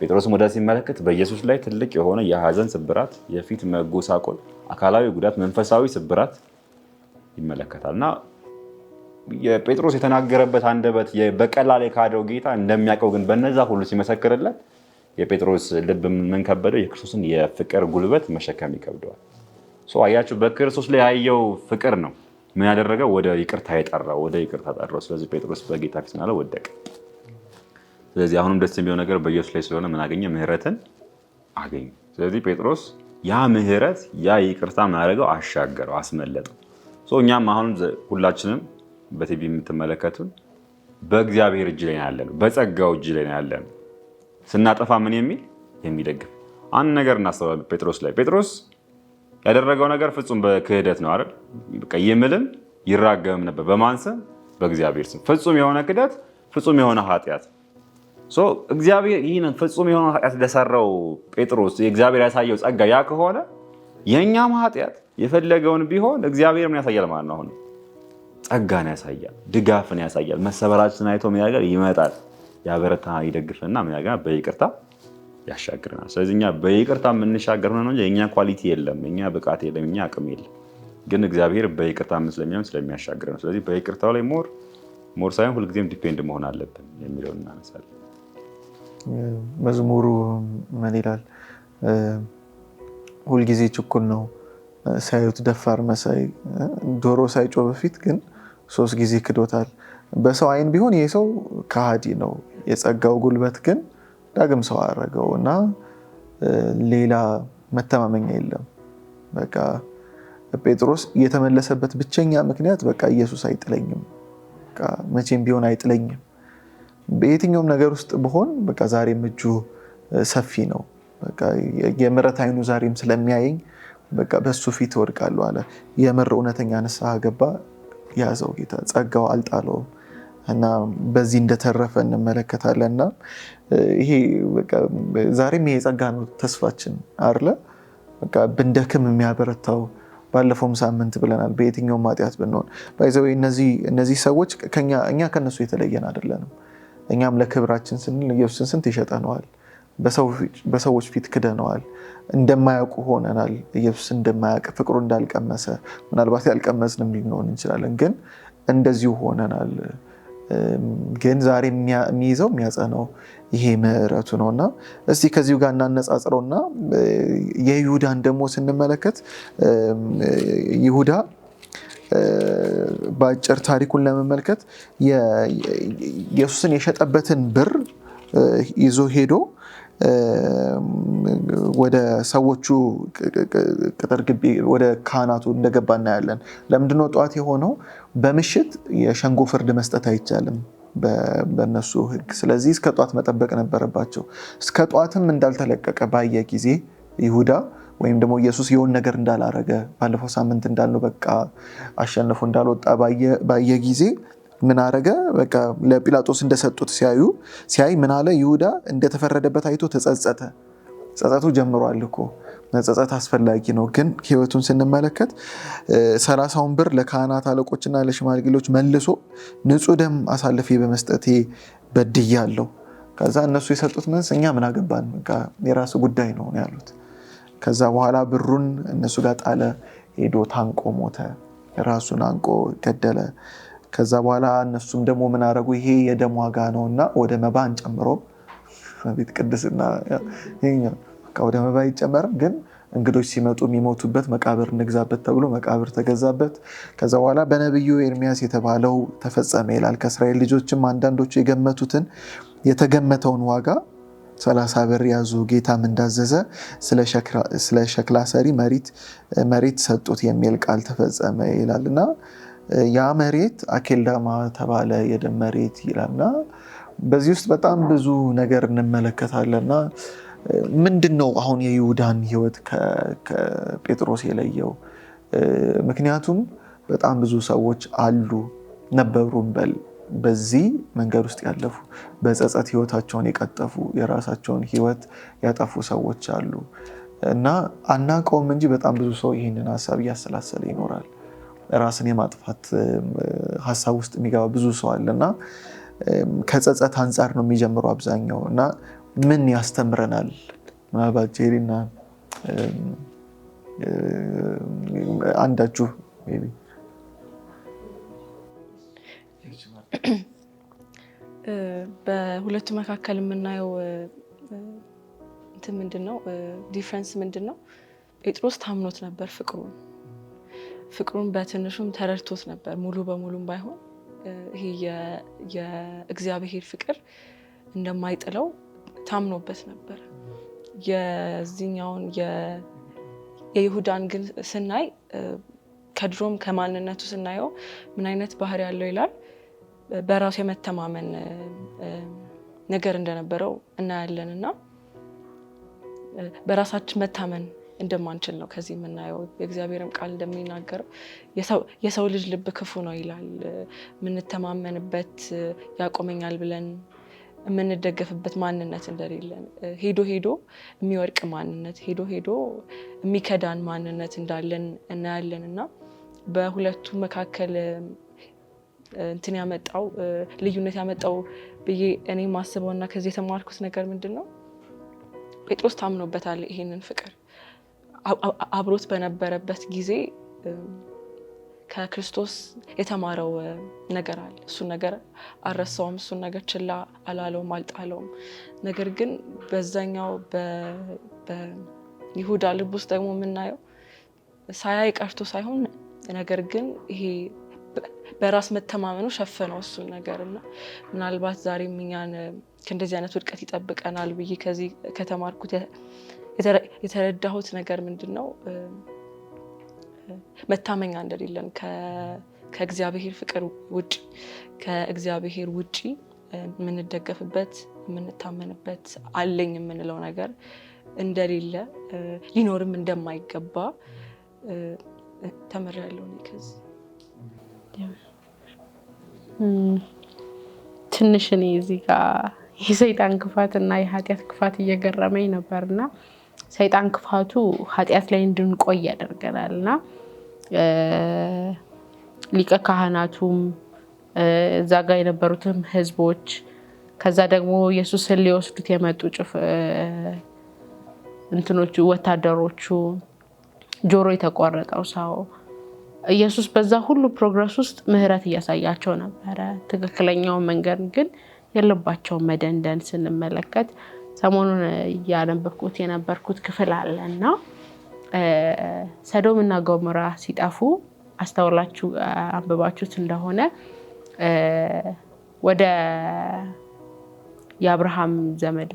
ጴጥሮስም ወደ ሲመለከት በኢየሱስ ላይ ትልቅ የሆነ የሐዘን ስብራት፣ የፊት መጎሳቆል፣ አካላዊ ጉዳት፣ መንፈሳዊ ስብራት ይመለከታል እና የጴጥሮስ የተናገረበት አንደበት በቀላል የካደው ጌታ እንደሚያውቀው ግን በነዛ ሁሉ ሲመሰክርለት የጴጥሮስ ልብ ምን ከበደው? የክርስቶስን የፍቅር ጉልበት መሸከም ይከብደዋል። አያችሁ፣ በክርስቶስ ላይ ያየው ፍቅር ነው ምን ያደረገው ወደ ይቅርታ የጠራው ወደ ይቅርታ ጠራው። ስለዚህ ጴጥሮስ በጌታ ፊት ማለት ወደቀ። ስለዚህ አሁንም ደስ የሚለው ነገር በኢየሱስ ላይ ስለሆነ ምን አገኘ? ምህረትን አገኘ። ስለዚህ ጴጥሮስ ያ ምህረት ያ ይቅርታ ምን አደረገው? አሻገረው፣ አስመለጠው። እኛም አሁን ሁላችንም በቲቪ የምትመለከቱን በእግዚአብሔር እጅ ላይ ያለን፣ በጸጋው እጅ ላይ ያለን። ስናጠፋ ምን የሚደግፍ አንድ ነገር እናስተውላለን። ጴጥሮስ ላይ ጴጥሮስ ያደረገው ነገር ፍጹም በክህደት ነው አይደል? በቃ ይምልም ይራገምም ነበር። በማን ስም? በእግዚአብሔር ስም። ፍጹም የሆነ ክህደት፣ ፍጹም የሆነ ኃጢአት። እግዚአብሔር ይህንን ፍጹም የሆነ ኃጢአት ለሰራው ጴጥሮስ የእግዚአብሔር ያሳየው ጸጋ ያ ከሆነ የእኛም ኃጢአት የፈለገውን ቢሆን እግዚአብሔር ምን ያሳያል ማለት ነው? አሁን ጸጋን ያሳያል፣ ድጋፍን ያሳያል። መሰበራችን አይቶ ምን ያደርጋል? ይመጣል፣ ያበረታ፣ ይደግፍና ምን ያደርጋል? በይቅርታ ያሻግረናል። ስለዚህ እኛ በይቅርታ የምንሻገር ነው እንጂ የኛ ኳሊቲ የለም፣ የኛ ብቃት የለም፣ የኛ አቅም የለም። ግን እግዚአብሔር በይቅርታ ስለሚያምን ስለሚያሻግር ነው። ስለዚህ በይቅርታው ላይ ሞር ሳይሆን ሁልጊዜም ዲፔንድ መሆን አለብን የሚለውን እናነሳለን። መዝሙሩ ምን ይላል? ሁልጊዜ ችኩል ነው ሳዩት ደፋር መሳይ፣ ዶሮ ሳይጮህ በፊት ግን 3 ጊዜ ክዶታል። በሰው አይን ቢሆን ይህ ሰው ከሃዲ ነው፣ የጸጋው ጉልበት ግን ዳግም ሰው አደረገው እና ሌላ መተማመኛ የለም። በቃ ጴጥሮስ የተመለሰበት ብቸኛ ምክንያት በቃ ኢየሱስ አይጥለኝም፣ በቃ መቼም ቢሆን አይጥለኝም፣ በየትኛውም ነገር ውስጥ ብሆን በቃ ዛሬም እጁ ሰፊ ነው፣ በቃ የምሕረት አይኑ ዛሬም ስለሚያየኝ በቃ በሱ ፊት ወድቃለሁ አለ። የምር እውነተኛ ንስሐ ገባ፣ ያዘው ጌታ፣ ጸጋው አልጣለውም እና በዚህ እንደተረፈ እንመለከታለን። እና ይሄ በቃ ዛሬም ይሄ ጸጋ ነው ተስፋችን አይደለ? በቃ ብንደክም የሚያበረታው ባለፈውም ሳምንት ብለናል። በየትኛውም ኃጢአት ብንሆን ባይዘው እነዚህ ሰዎች እኛ ከነሱ የተለየን አይደለንም። እኛም ለክብራችን ስንል ኢየሱስን ስንት ይሸጠነዋል፣ በሰዎች ፊት ክደነዋል፣ እንደማያውቁ ሆነናል። ኢየሱስ እንደማያውቅ ፍቅሩ እንዳልቀመሰ ምናልባት ያልቀመስንም ልንሆን እንችላለን፣ ግን እንደዚሁ ሆነናል። ግን ዛሬ የሚይዘው የሚያጸነው ይሄ ምህረቱ ነውና እስቲ ከዚሁ ጋር እናነጻጽረውና የይሁዳን ደግሞ ስንመለከት ይሁዳ በአጭር ታሪኩን ለመመልከት ኢየሱስን የሸጠበትን ብር ይዞ ሄዶ ወደ ሰዎቹ ቅጥር ግቢ ወደ ካህናቱ እንደገባ እናያለን። ለምንድነው ጠዋት የሆነው? በምሽት የሸንጎ ፍርድ መስጠት አይቻልም በእነሱ ሕግ። ስለዚህ እስከ ጠዋት መጠበቅ ነበረባቸው። እስከ ጠዋትም እንዳልተለቀቀ ባየ ጊዜ ይሁዳ ወይም ደግሞ ኢየሱስ የሆነ ነገር እንዳላረገ ባለፈው ሳምንት እንዳልነው በቃ አሸንፎ እንዳልወጣ ባየ ጊዜ ምን አረገ? በቃ ለጲላጦስ እንደሰጡት ሲያይ ምን አለ? ይሁዳ እንደተፈረደበት አይቶ ተጸጸተ። ጸጸቱ ጀምሯል እኮ መጸጸት አስፈላጊ ነው። ግን ህይወቱን ስንመለከት 30ውን ብር ለካህናት አለቆችና ለሽማግሌዎች መልሶ ንጹህ ደም አሳልፌ በመስጠቴ በድያለሁ። ከዛ እነሱ የሰጡት መልስ እኛ ምን አገባን፣ በቃ የራሱ ጉዳይ ነው ያሉት። ከዛ በኋላ ብሩን እነሱ ጋር ጣለ፣ ሄዶ ታንቆ ሞተ፣ ራሱን አንቆ ገደለ። ከዛ በኋላ እነሱም ደግሞ ምን አረጉ? ይሄ የደም ዋጋ ነውና ወደ መባ እንጨምሮ ቤት ቅድስና ወደ መባ ይጨመር፣ ግን እንግዶች ሲመጡ የሚሞቱበት መቃብር እንግዛበት ተብሎ መቃብር ተገዛበት። ከዛ በኋላ በነቢዩ ኤርሚያስ የተባለው ተፈጸመ ይላል። ከእስራኤል ልጆችም አንዳንዶቹ የተገመተውን ዋጋ 30 ብር ያዙ፣ ጌታም እንዳዘዘ ስለ ሸክላ ሰሪ መሬት ሰጡት የሚል ቃል ተፈጸመ ይላልና ያ መሬት አኬልዳማ ተባለ፣ የደም መሬት ይላልና በዚህ ውስጥ በጣም ብዙ ነገር እንመለከታለንና ምንድነው አሁን የይሁዳን ህይወት ከጴጥሮስ የለየው? ምክንያቱም በጣም ብዙ ሰዎች አሉ ነበሩን በዚህ መንገድ ውስጥ ያለፉ በጸጸት ህይወታቸውን የቀጠፉ የራሳቸውን ህይወት ያጠፉ ሰዎች አሉ እና አናውቀውም እንጂ በጣም ብዙ ሰው ይህንን ሀሳብ እያሰላሰለ ይኖራል። ራስን የማጥፋት ሀሳብ ውስጥ የሚገባ ብዙ ሰው አለና ከጸጸት አንጻር ነው የሚጀምረው አብዛኛው። እና ምን ያስተምረናል? ምናልባት ጄሪና አንዳችሁ በሁለቱ መካከል የምናየው እንትን ምንድነው? ዲፍረንስ ምንድነው? ጴጥሮስ ታምኖት ነበር ፍቅሩን። ፍቅሩን በትንሹም ተረድቶት ነበር። ሙሉ በሙሉም ባይሆን ይሄ የእግዚአብሔር ፍቅር እንደማይጥለው ታምኖበት ነበር። የዚህኛውን የይሁዳን ግን ስናይ ከድሮም ከማንነቱ ስናየው ምን አይነት ባህሪ ያለው ይላል። በራሱ የመተማመን ነገር እንደነበረው እናያለን እና በራሳችን መታመን እንደማንችል ነው ከዚህ የምናየው። የእግዚአብሔርም ቃል እንደሚናገረው የሰው ልጅ ልብ ክፉ ነው ይላል። የምንተማመንበት ያቆመኛል ብለን የምንደገፍበት ማንነት እንደሌለን፣ ሄዶ ሄዶ የሚወርቅ ማንነት፣ ሄዶ ሄዶ የሚከዳን ማንነት እንዳለን እናያለን እና በሁለቱ መካከል እንትን ያመጣው ልዩነት ያመጣው ብዬ እኔ ማስበውና ከዚህ የተማርኩት ነገር ምንድን ነው? ጴጥሮስ ታምኖበታል ይሄንን ፍቅር አብሮት በነበረበት ጊዜ ከክርስቶስ የተማረው ነገር አለ። እሱን ነገር አልረሳውም፣ እሱን ነገር ችላ አላለውም፣ አልጣለውም። ነገር ግን በዛኛው በይሁዳ ልብ ውስጥ ደግሞ የምናየው ሳያይ ቀርቶ ሳይሆን ነገር ግን ይሄ በራስ መተማመኑ ሸፈነው እሱን ነገር እና ምናልባት ዛሬም እኛን ከእንደዚህ አይነት ውድቀት ይጠብቀናል ብዬ ከዚህ ከተማርኩት የተረዳሁት ነገር ምንድን ነው? መታመኛ እንደሌለን ከእግዚአብሔር ፍቅር ውጭ ከእግዚአብሔር ውጭ የምንደገፍበት የምንታመንበት አለኝ የምንለው ነገር እንደሌለ ሊኖርም እንደማይገባ ተምሬያለሁ። ከዚህ ትንሽ እኔ እዚህ ጋር የሰይጣን ክፋትና የኃጢአት ክፋት እየገረመኝ ነበርና ሰይጣን ክፋቱ ኃጢአት ላይ እንድንቆይ ያደርገናልና ሊቀ ካህናቱም እዛ ጋር የነበሩትም ህዝቦች ከዛ ደግሞ ኢየሱስን ሊወስዱት የመጡ እንትኖቹ ወታደሮቹ ጆሮ የተቆረጠው ሰው ኢየሱስ በዛ ሁሉ ፕሮግረስ ውስጥ ምህረት እያሳያቸው ነበረ። ትክክለኛው መንገድ ግን የለባቸው መደንደን ስንመለከት ሰሞኑን ያነበብኩት የነበርኩት ክፍል አለና ሰዶም እና ገሞራ ሲጠፉ አስተውላችሁ አንብባችሁት እንደሆነ ወደ የአብርሃም ዘመድ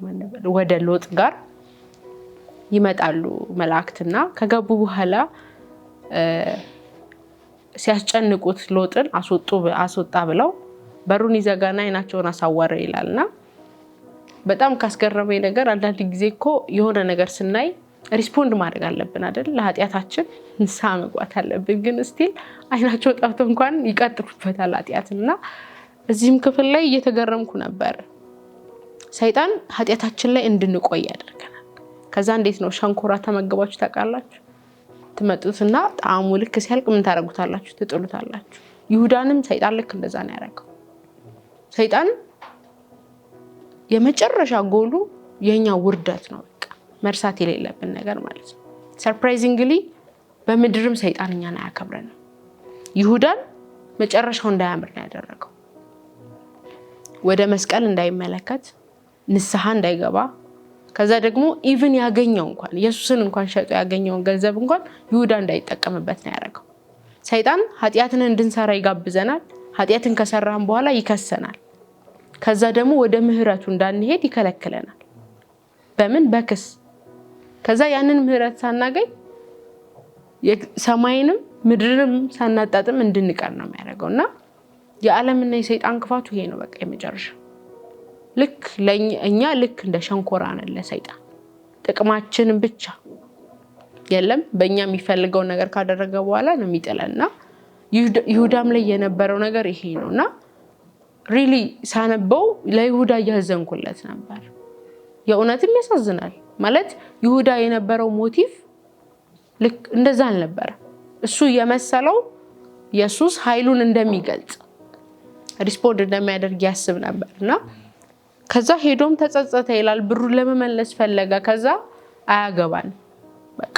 ወደ ሎጥ ጋር ይመጣሉ መላእክትና ከገቡ በኋላ ሲያስጨንቁት ሎጥን አስወጣ ብለው በሩን ይዘጋና አይናቸውን አሳወረ ይላልና በጣም ካስገረመኝ ነገር አንዳንድ ጊዜ እኮ የሆነ ነገር ስናይ ሪስፖንድ ማድረግ አለብን አይደል? ለኃጢአታችን ንስሐ መግባት አለብን። ግን ስቲል አይናቸው ጠፍቶ እንኳን ይቀጥሉበታል ኃጢአትና እዚህም ክፍል ላይ እየተገረምኩ ነበር። ሰይጣን ኃጢአታችን ላይ እንድንቆይ ያደርገናል። ከዛ እንዴት ነው ሸንኮራ ተመግባችሁ ታውቃላችሁ? ትመጡትና ጣዕሙ ልክ ሲያልቅ ምን ታደርጉታላችሁ? ትጥሉታላችሁ። ይሁዳንም ሰይጣን ልክ እንደዛ ነው ያደረገው። ሰይጣን የመጨረሻ ጎሉ የኛ ውርደት ነው። በቃ መርሳት የሌለብን ነገር ማለት ነው። ሰርፕራይዚንግሊ በምድርም ሰይጣን እኛን አያከብረንም። ይሁዳን መጨረሻው እንዳያምር ነው ያደረገው። ወደ መስቀል እንዳይመለከት፣ ንስሐ እንዳይገባ፣ ከዛ ደግሞ ኢቭን ያገኘው እንኳን ኢየሱስን እንኳን ሸጦ ያገኘውን ገንዘብ እንኳን ይሁዳ እንዳይጠቀምበት ነው ያደረገው። ሰይጣን ኃጢአትን እንድንሰራ ይጋብዘናል። ኃጢአትን ከሰራን በኋላ ይከሰናል። ከዛ ደግሞ ወደ ምህረቱ እንዳንሄድ ይከለክለናል። በምን? በክስ። ከዛ ያንን ምህረት ሳናገኝ ሰማይንም ምድርንም ሳናጣጥም እንድንቀር ነው የሚያደርገውና የዓለምና የሰይጣን ክፋቱ ይሄ ነው። በቃ የመጨረሻ ልክ እኛ ልክ እንደ ሸንኮራ ነን ለሰይጣን። ጥቅማችንን ብቻ የለም በእኛ የሚፈልገው ነገር ካደረገ በኋላ ነው የሚጥለንና ይሁዳም ላይ የነበረው ነገር ይሄ ነውና ሪሊ ሳነበው ለይሁዳ ያዘንኩለት ነበር። የእውነትም ያሳዝናል። ማለት ይሁዳ የነበረው ሞቲቭ ልክ እንደዛ አልነበረ። እሱ የመሰለው ኢየሱስ ኃይሉን እንደሚገልጽ ሪስፖንድ እንደሚያደርግ ያስብ ነበርና ከዛ ሄዶም ተጸጸተ ይላል። ብሩን ለመመለስ ፈለገ። ከዛ አያገባን በቃ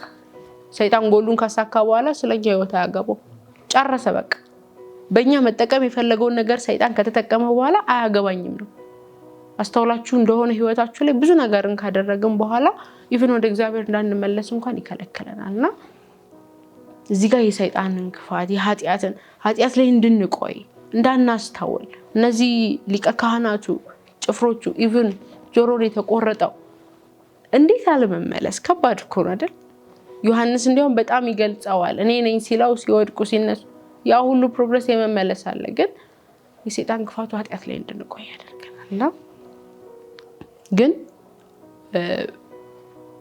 ሰይጣን ጎሉን ካሳካ በኋላ ስለኛ ህይወት አያገባው ጨረሰ። በቃ በእኛ መጠቀም የፈለገውን ነገር ሰይጣን ከተጠቀመ በኋላ አያገባኝም ነው። አስተውላችሁ እንደሆነ ህይወታችሁ ላይ ብዙ ነገርን ካደረግን በኋላ ኢቭን ወደ እግዚአብሔር እንዳንመለስ እንኳን ይከለክለናልና እዚህ ጋር የሰይጣንን ክፋት ኃጢአት ላይ እንድንቆይ እንዳናስተውል እነዚህ ሊቀ ካህናቱ ጭፍሮቹ ኢቭን ጆሮ የተቆረጠው እንዴት አለመመለስ ከባድ እኮ ነው አይደል? ዮሐንስ እንዲያውም በጣም ይገልጸዋል። እኔ ነኝ ሲለው ሲወድቁ ሲነሱ ያ ሁሉ ፕሮግረስ የመመለስ አለ። ግን የሰይጣን ክፋቱ ኃጢአት ላይ እንድንቆይ ያደርገናልና ግን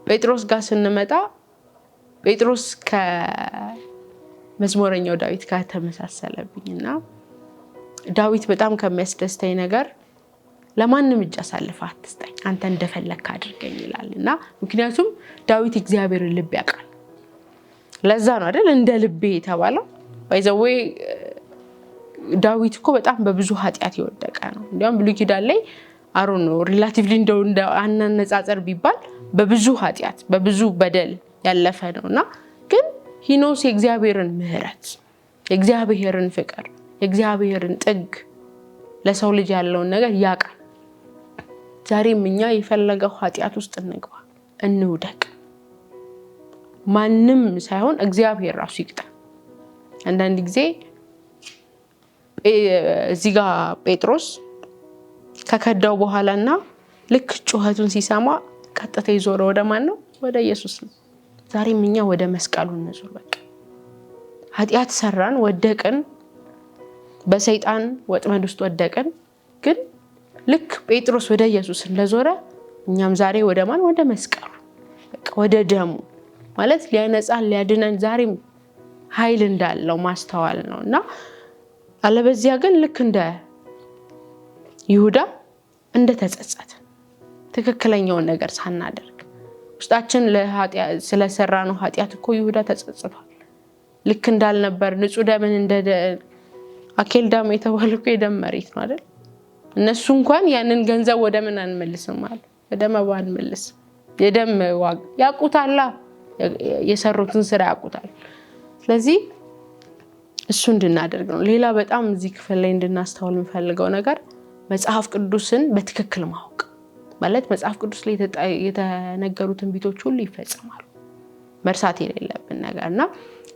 ጴጥሮስ ጋር ስንመጣ ጴጥሮስ ከመዝሙረኛው ዳዊት ጋር ተመሳሰለብኝና ዳዊት በጣም ከሚያስደስተኝ ነገር ለማንም እጅ አሳልፈህ አትስጠኝ አንተ እንደፈለክ አድርገኝ ይላልና ምክንያቱም ዳዊት እግዚአብሔርን ልብ ያውቃል። ለዛ ነው አይደል እንደ ልቤ የተባለው። ባይዘዌ ዳዊት እኮ በጣም በብዙ ኃጢአት የወደቀ ነው። እንዲያውም ብሉይ ኪዳን ላይ አሮን ነው ሪላቲቭሊ እንደ አነጻጸር ቢባል በብዙ ኃጢአት በብዙ በደል ያለፈ ነውና ግን ሂኖስ የእግዚአብሔርን ምህረት የእግዚአብሔርን ፍቅር የእግዚአብሔርን ጥግ ለሰው ልጅ ያለውን ነገር ያውቃል። ዛሬም እኛ የፈለገው ኃጢአት ውስጥ እንግባ እንውደቅ ማንም ሳይሆን እግዚአብሔር ራሱ ይቅጣ። አንዳንድ ጊዜ እዚህ ጋር ጴጥሮስ ከከዳው በኋላና ልክ ጩኸቱን ሲሰማ ቀጥታ ይዞረ ወደ ማን ነው? ወደ ኢየሱስ ነው። ዛሬም እኛ ወደ መስቀሉ እንዙር። በቃ ኃጢአት ሰራን ወደቅን በሰይጣን ወጥመድ ውስጥ ወደቅን። ግን ልክ ጴጥሮስ ወደ ኢየሱስ እንደዞረ እኛም ዛሬ ወደ ማን? ወደ መስቀሉ በቃ ወደ ደሙ ማለት ሊያነጻን ሊያድነን ዛሬም ኃይል እንዳለው ማስተዋል ነውና አለበዚያ ግን ልክ እንደ ይሁዳ እንደተጸጸተ ትክክለኛውን ነገር ሳናደርግ ውስጣችን ለኃጢአት ስለሰራነው ኃጢአት እኮ ይሁዳ ተጸጽቷል። ልክ እንዳልነበር ንጹህ ደምን እንደ አኬልዳም የተባለው እኮ የደም መሬት ነው አይደል? እነሱ እንኳን ያንን ገንዘብ ወደ ምን አንመልስም ማለት ወደ መባ አንመልስ የደም ዋጋ ያቁታላ የሰሩትን ስራ ያቁታል። ስለዚህ እሱ እንድናደርግ ነው። ሌላ በጣም እዚህ ክፍል ላይ እንድናስተውል የምፈልገው ነገር መጽሐፍ ቅዱስን በትክክል ማወቅ ማለት መጽሐፍ ቅዱስ ላይ የተነገሩ ትንቢቶች ሁሉ ይፈጸማሉ መርሳት የሌለብን ነገርና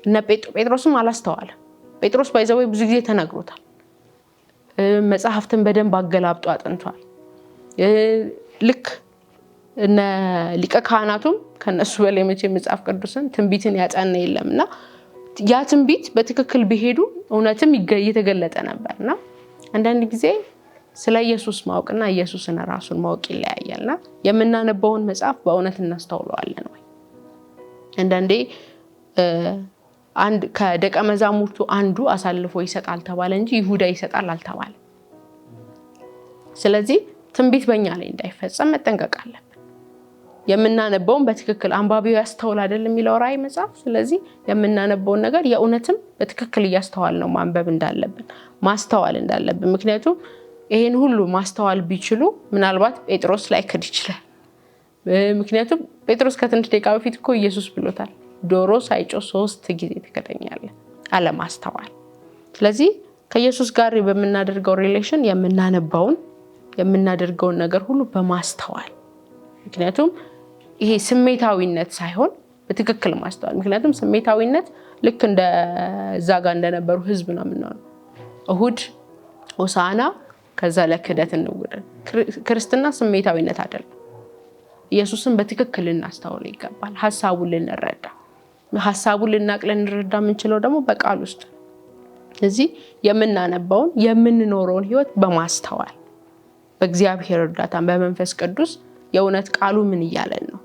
እነ ጴጥሮስም አላስተዋለም። ጴጥሮስ ባይዘው ብዙ ጊዜ ተነግሮታል። መጽሐፍትን በደንብ አገላብጦ አጥንቷል። ልክ እነ ሊቀ ካህናቱም ከነሱ በላይ መቼ መጽሐፍ ቅዱስን ትንቢትን ያጸና የለምና ያ ትንቢት በትክክል ቢሄዱ እውነትም እየተገለጠ ነበርና አንዳንድ ጊዜ ስለ ኢየሱስ ማወቅና ኢየሱስን ራሱን ማወቅ ይለያያልና የምናነበውን መጽሐፍ በእውነት እናስተውለዋለን ወይ? አንዳንዴ አንድ ከደቀ መዛሙርቱ አንዱ አሳልፎ ይሰጣል ተባለ እንጂ ይሁዳ ይሰጣል አልተባለ። ስለዚህ ትንቢት በእኛ ላይ እንዳይፈጸም መጠንቀቅ አለብን። የምናነበውን በትክክል አንባቢው ያስተውል አይደል የሚለው ራዕይ መጽሐፍ። ስለዚህ የምናነበውን ነገር የእውነትም በትክክል እያስተዋል ነው ማንበብ እንዳለብን ማስተዋል እንዳለብን። ምክንያቱም ይሄን ሁሉ ማስተዋል ቢችሉ ምናልባት ጴጥሮስ ላይ ክድ ይችላል። ምክንያቱም ጴጥሮስ ከትንሽ ደቂቃ በፊት እኮ ኢየሱስ ብሎታል ዶሮ ሳይጮህ 3 ጊዜ ትከተኛለህ አለማስተዋል። ስለዚህ ከኢየሱስ ጋር በመናደርገው ሪሌሽን የምናደርገውን ነገር ሁሉ በማስተዋል ምክንያቱም ይሄ ስሜታዊነት ሳይሆን በትክክል ማስተዋል። ምክንያቱም ስሜታዊነት ልክ እንደ ዛጋ እንደነበሩ ህዝብ ነው የምንሆነው። እሁድ ሆሳዕና ከዛ ለክደት እንውደን። ክርስትና ስሜታዊነት አይደለም። ኢየሱስን በትክክል ልናስተውል ይገባል። ሐሳቡን ልናቅ ልንረዳ የምንችለው ደግሞ በቃል ውስጥ። ስለዚህ የምናነበውን የምንኖረውን ህይወት በማስተዋል በእግዚአብሔር እርዳታ በመንፈስ ቅዱስ የእውነት ቃሉ ምን እያለን ነው።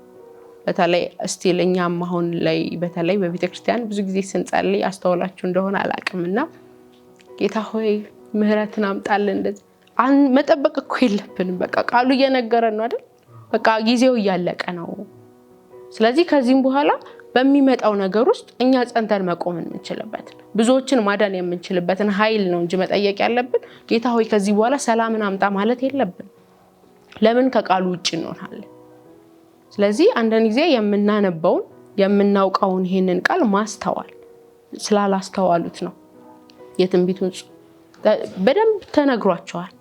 በተለይ እስቲል እኛም አሁን ላይ በተለይ በቤተክርስቲያን ብዙ ጊዜ ስንጸልይ አስተውላችሁ እንደሆነ አላቅምና ጌታ ሆይ ምህረትን አምጣልን እንደዚህ መጠበቅ እኮ የለብንም። በቃ ቃሉ እየነገረን ነው አይደል? በቃ ጊዜው እያለቀ ነው። ስለዚህ ከዚህም በኋላ በሚመጣው ነገር ውስጥ እኛ ጸንተን መቆም የምንችልበት ብዙዎችን ማዳን የምንችልበትን ኃይል ነው እንጂ መጠየቅ ያለብን ጌታ ሆይ ከዚህ በኋላ ሰላምን አምጣ ማለት የለብን። ለምን ከቃሉ ውጭ እንሆናለን? ስለዚህ አንዳንድ ጊዜ የምናነበውን የምናውቀውን ይሄንን ቃል ማስተዋል ስላላስተዋሉት ነው። የትንቢቱን በደንብ ተነግሯቸዋል፣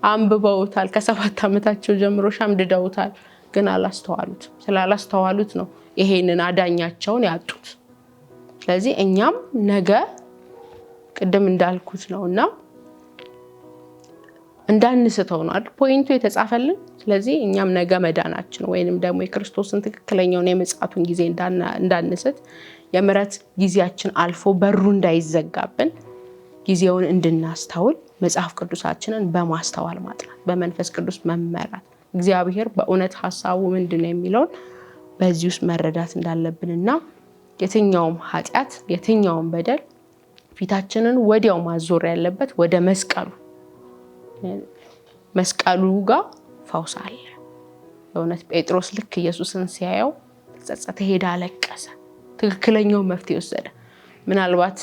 አንብበውታል፣ ከ7 ዓመታቸው ጀምሮ ሸምድደውታል፣ ግን አላስተዋሉት። ስላላስተዋሉት ነው ይሄንን አዳኛቸውን ያጡት። ስለዚህ እኛም ነገ ቅድም እንዳልኩት ነውና እንዳንስተው ነው አይደል ፖይንቱ የተጻፈልን። ስለዚህ እኛም ነገ መዳናችን ወይንም ደግሞ የክርስቶስን ትክክለኛውን የምጽአቱን ጊዜ እንዳንስት የምሕረት ጊዜያችን አልፎ በሩ እንዳይዘጋብን ጊዜውን እንድናስተውል መጽሐፍ ቅዱሳችንን በማስተዋል ማጥናት፣ በመንፈስ ቅዱስ መመራት፣ እግዚአብሔር በእውነት ሐሳቡ ምንድነው የሚለውን በዚህ ውስጥ መረዳት እንዳለብንና የትኛውም ኃጢአት የትኛውም በደል ፊታችንን ወዲያው ማዞር ያለበት ወደ መስቀሉ ጋር ፈውስ አለ። በእውነት ጴጥሮስ ልክ ኢየሱስን ሲያየው ተጸጸተ፣ ሄደ፣ አለቀሰ፣ ትክክለኛው መፍትሄ ወሰደ። ምናልባት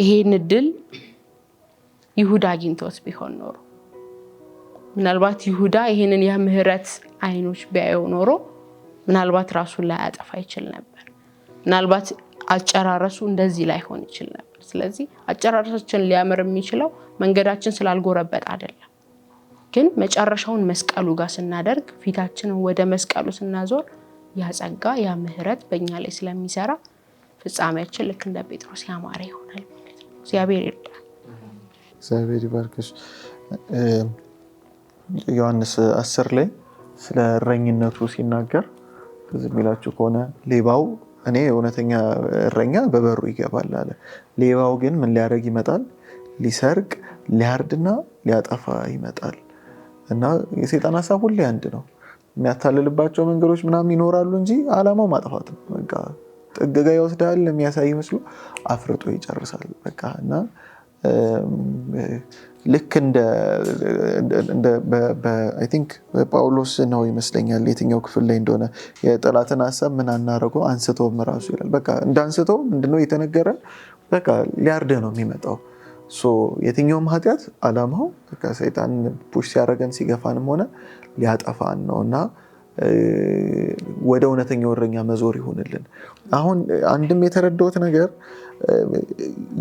ይሄን እድል ይሁዳ አግኝቶት ቢሆን ኖሮ ምናልባት ይሁዳ ይሄንን የምህረት አይኖች ቢያየው ኖሮ ምናልባት ራሱን ላይ ያጠፋ ይችል ነበር። ምናልባት አጨራረሱ እንደዚህ ላይሆን ይችል ነበር። ስለዚህ አጨራረሳችን ሊያምር የሚችለው መንገዳችን ስላልጎረበጥ አይደለም፣ ግን መጨረሻውን መስቀሉ ጋር ስናደርግ ፊታችንን ወደ መስቀሉ ስናዞር ያጸጋ ያ ምህረት በእኛ ላይ ስለሚሰራ ፍጻሜያችን ልክ እንደ ጴጥሮስ ያማረ ይሆናል ማለት ነው። እግዚአብሔር ይርዳል። እግዚአብሔር ይባርክሽ። ዮሐንስ 10 ላይ ስለ እረኝነቱ ሲናገር ከዚህ የሚላችሁ ከሆነ ሌባው እኔ እውነተኛ እረኛ በበሩ ይገባል አለ። ሌባው ግን ምን ሊያደርግ ይመጣል? ሊሰርቅ፣ ሊያርድና ሊያጠፋ ይመጣል። እና የሰይጣን ሀሳብ ሁሌ አንድ ነው። የሚያታልልባቸው መንገዶች ምናምን ይኖራሉ እንጂ አላማው ማጥፋት ነው። በቃ ጥግጋ ይወስዳል፣ የሚያሳይ መስሎ አፍርጦ ይጨርሳል። በቃ እና ልክ እንደ አይ ቲንክ ጳውሎስ ነው ይመስለኛል የትኛው ክፍል ላይ እንደሆነ የጠላትን ሀሳብ ምን አናረገው አንስተውም ራሱ ይላል። በቃ እንዳንስተው ምንድነው የተነገረን? በቃ ሊያርደህ ነው የሚመጣው። የትኛውም ኃጢአት አላማው በቃ ሰይጣን ፑሽ ሲያደርገን ሲገፋንም ሆነ ሊያጠፋን ነው እና ወደ እውነተኛው እረኛ መዞር ይሁንልን። አሁን አንድም የተረዳሁት ነገር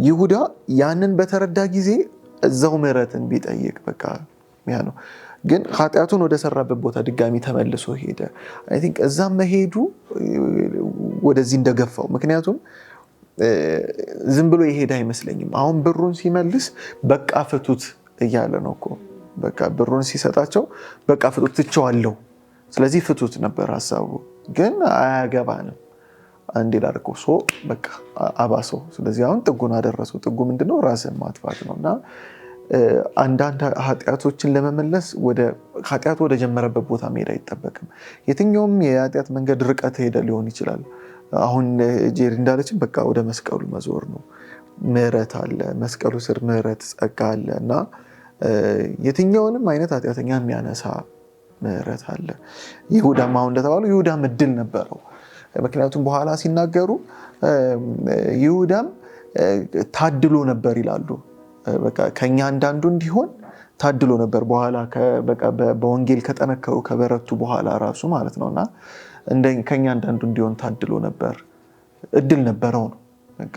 ይሁዳ ያንን በተረዳ ጊዜ እዛው ምህረትን ቢጠይቅ በቃ ያ ነው። ግን ኃጢአቱን ወደ ሰራበት ቦታ ድጋሚ ተመልሶ ሄደ። አይ ቲንክ እዛም መሄዱ ወደዚህ እንደገፋው፣ ምክንያቱም ዝም ብሎ ይሄድ አይመስለኝም። አሁን ብሩን ሲመልስ በቃ ፍቱት እያለ ነው እኮ። በቃ ብሩን ሲሰጣቸው በቃ ፍቱት ትቸዋለሁ፣ ስለዚህ ፍቱት ነበር ሀሳቡ። ግን አያገባንም አንዴ ላርቆ በቃ አባሰው። ስለዚህ አሁን ጥጉን አደረሰው። ጥጉ ምንድነው? ራስን ማጥፋት ነው። እና አንዳንድ ኃጢአቶችን ለመመለስ ኃጢአቱ ወደ ጀመረበት ቦታ መሄድ አይጠበቅም። የትኛውም የኃጢአት መንገድ ርቀት ሄደ ሊሆን ይችላል። አሁን ጄሪ እንዳለችን በቃ ወደ መስቀሉ መዞር ነው። ምህረት አለ፣ መስቀሉ ስር ምህረት ጸጋ አለ እና የትኛውንም አይነት ኃጢአተኛ የሚያነሳ ምህረት አለ። ይሁዳም አሁን እንደተባለው ይሁዳም እድል ነበረው። ምክንያቱም በኋላ ሲናገሩ ይሁዳም ታድሎ ነበር ይላሉ። በቃ ከኛ አንዳንዱ እንዲሆን ታድሎ ነበር። በኋላ በወንጌል ከጠነከሩ ከበረቱ በኋላ ራሱ ማለት ነውና ከኛ አንዳንዱ እንዲሆን ታድሎ ነበር፣ እድል ነበረው ነው። በቃ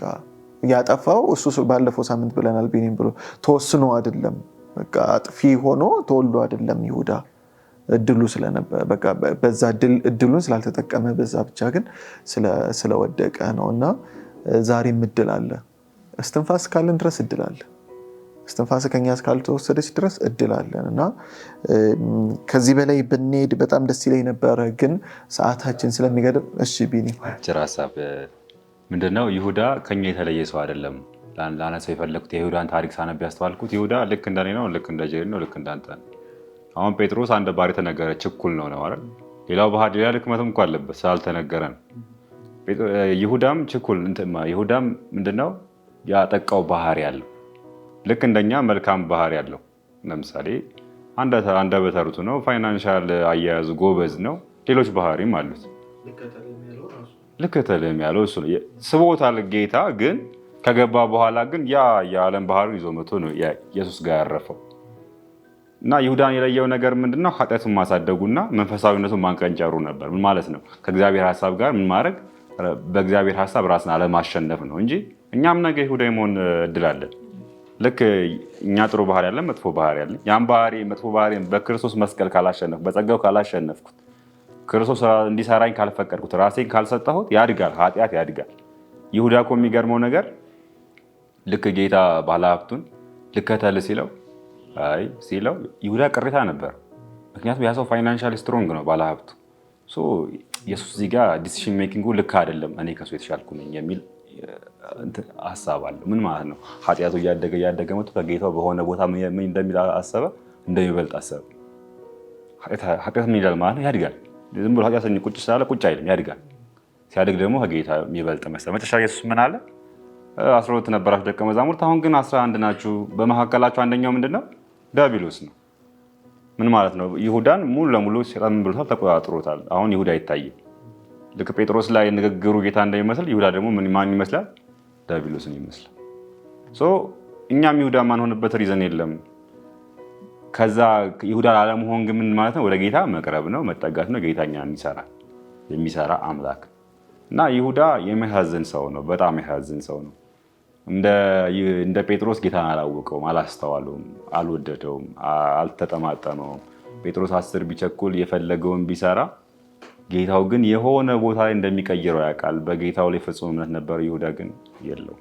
ያጠፋው እሱ ባለፈው ሳምንት ብለናል። ቢኒም ብሎ ተወስኖ አይደለም፣ በቃ አጥፊ ሆኖ ተወልዶ አይደለም ይሁዳ እድሉ ስለነበር በቃ በዛ እድሉን ስላልተጠቀመ በዛ ብቻ ግን ስለወደቀ ነውና ዛሬም እድል አለ። እስትንፋስ ካለን ድረስ እድል አለ። እስትንፋስ ከኛ እስካልተወሰደች ድረስ እድል አለን እና ከዚህ በላይ ብንሄድ በጣም ደስ ይለኝ ነበረ፣ ግን ሰዓታችን ስለሚገድብ እሺ ቢኒ አጭር ሀሳብ ምንድነው? ይሁዳ ከኛ የተለየ ሰው አይደለም። ላነሳው የፈለኩት የይሁዳን ታሪክ ሳነብ ያስተዋልኩት ይሁዳ ልክ እንደኔ ነው፣ ልክ እንደ ጄሪ ነው፣ ልክ እንዳንተ ነው። አሁን ጴጥሮስ አንድ ባህሪ ተነገረ፣ ችኩል ነው አይደል? ሌላው ባህሪ ሌላ ድክመትም እኮ አለበት ስላልተነገረን። ይሁዳም ችኩል ይሁዳም ምንድነው ያጠቃው ባህሪ ያለው ልክ እንደኛ መልካም ባህሪ ያለው። ለምሳሌ አንደበተ ርቱዕ ነው፣ ፋይናንሻል አያያዙ ጎበዝ ነው፣ ሌሎች ባህሪም አሉት። ልከተልም ያለው እሱ ነው። ስቦታል ጌታ፣ ግን ከገባ በኋላ ግን ያ የዓለም ባህሪ ይዞ መጥቶ ነው ኢየሱስ ጋር ያረፈው። እና ይሁዳን የለየው ነገር ምንድነው? ኃጢአቱን ማሳደጉና መንፈሳዊነቱን ማንቀንጨሩ ነበር። ምን ማለት ነው? ከእግዚአብሔር ሐሳብ ጋር ምን ማድረግ፣ በእግዚአብሔር ሐሳብ ራስን አለማሸነፍ ነው እንጂ እኛም ነገ ይሁዳ የመሆን እድል አለን። ልክ እኛ ጥሩ ባህሪ ያለን መጥፎ ባህሪ ያለን፣ ያን ባህሪ መጥፎ ባህሪ በክርስቶስ መስቀል ካላሸነፍኩ፣ በጸጋው ካላሸነፍኩት፣ ክርስቶስ እንዲሰራኝ ካልፈቀድኩት፣ ራሴን ካልሰጠሁት ያድጋል፣ ኃጢአት ያድጋል። ይሁዳ እኮ የሚገርመው ነገር ልክ ጌታ ባለሀብቱን ልከተል ሲለው ይሁዳ ቅሬታ ነበር። ምክንያቱም ያ ሰው ፋይናንሻሊ ስትሮንግ ነው ባለሀብቱ። ኢየሱስ እዚህ ጋር ዲሲሽን ሜኪንጉ ልክ አይደለም፣ እኔ ከሱ የተሻልኩ ነኝ የሚል ሀሳብ አለው። ምን ማለት ነው? ኃጢአቱ እያደገ መጥቶ ከጌታው በሆነ ቦታ ምን እንደሚል አሰበ፣ እንደሚበልጥ አሰበ። ኃጢአት ምን ይላል ማለት ነው? ያድጋል። ዝም ብሎ ኃጢአተኛ ቁጭ ስላለ ቁጭ አይልም፣ ያድጋል። ሲያድግ ደግሞ ከጌታ የሚበልጥ መሰለ። መጨረሻ ኢየሱስ ምን አለ? 12 ነበራችሁ ደቀ መዛሙርት፣ አሁን ግን 11 ናችሁ። በመካከላችሁ አንደኛው ምንድነው? ዲያብሎስ ነው። ምን ማለት ነው? ይሁዳን ሙሉ ለሙሉ ሰይጣን ብሎታል፣ ተቆጣጥሮታል። አሁን ይሁዳ አይታይም። ልክ ጴጥሮስ ላይ ንግግሩ ጌታ እንደሚመስል ይሁዳ ደግሞ ማን ይመስላል? ዲያብሎስን ይመስላል። እኛም ይሁዳ ማንሆንበት ሪዘን የለም። ከዛ ይሁዳ ላለመሆን ግን ምን ማለት ነው? ወደ ጌታ መቅረብ ነው፣ መጠጋት ነው። ጌታኛ የሚሰራ አምላክ እና ይሁዳ የሚያሳዝን ሰው ነው። በጣም የሚያሳዝን ሰው ነው። እንደ ጴጥሮስ ጌታን አላወቀውም፣ አላስተዋለውም፣ አልወደደውም፣ አልተጠማጠመውም። ጴጥሮስ 10 ቢቸኩል የፈለገውን ቢሰራ ጌታው ግን የሆነ ቦታ ላይ እንደሚቀይረው ያውቃል። በጌታው ላይ ፍጹም እምነት ነበር። ይሁዳ ግን የለው።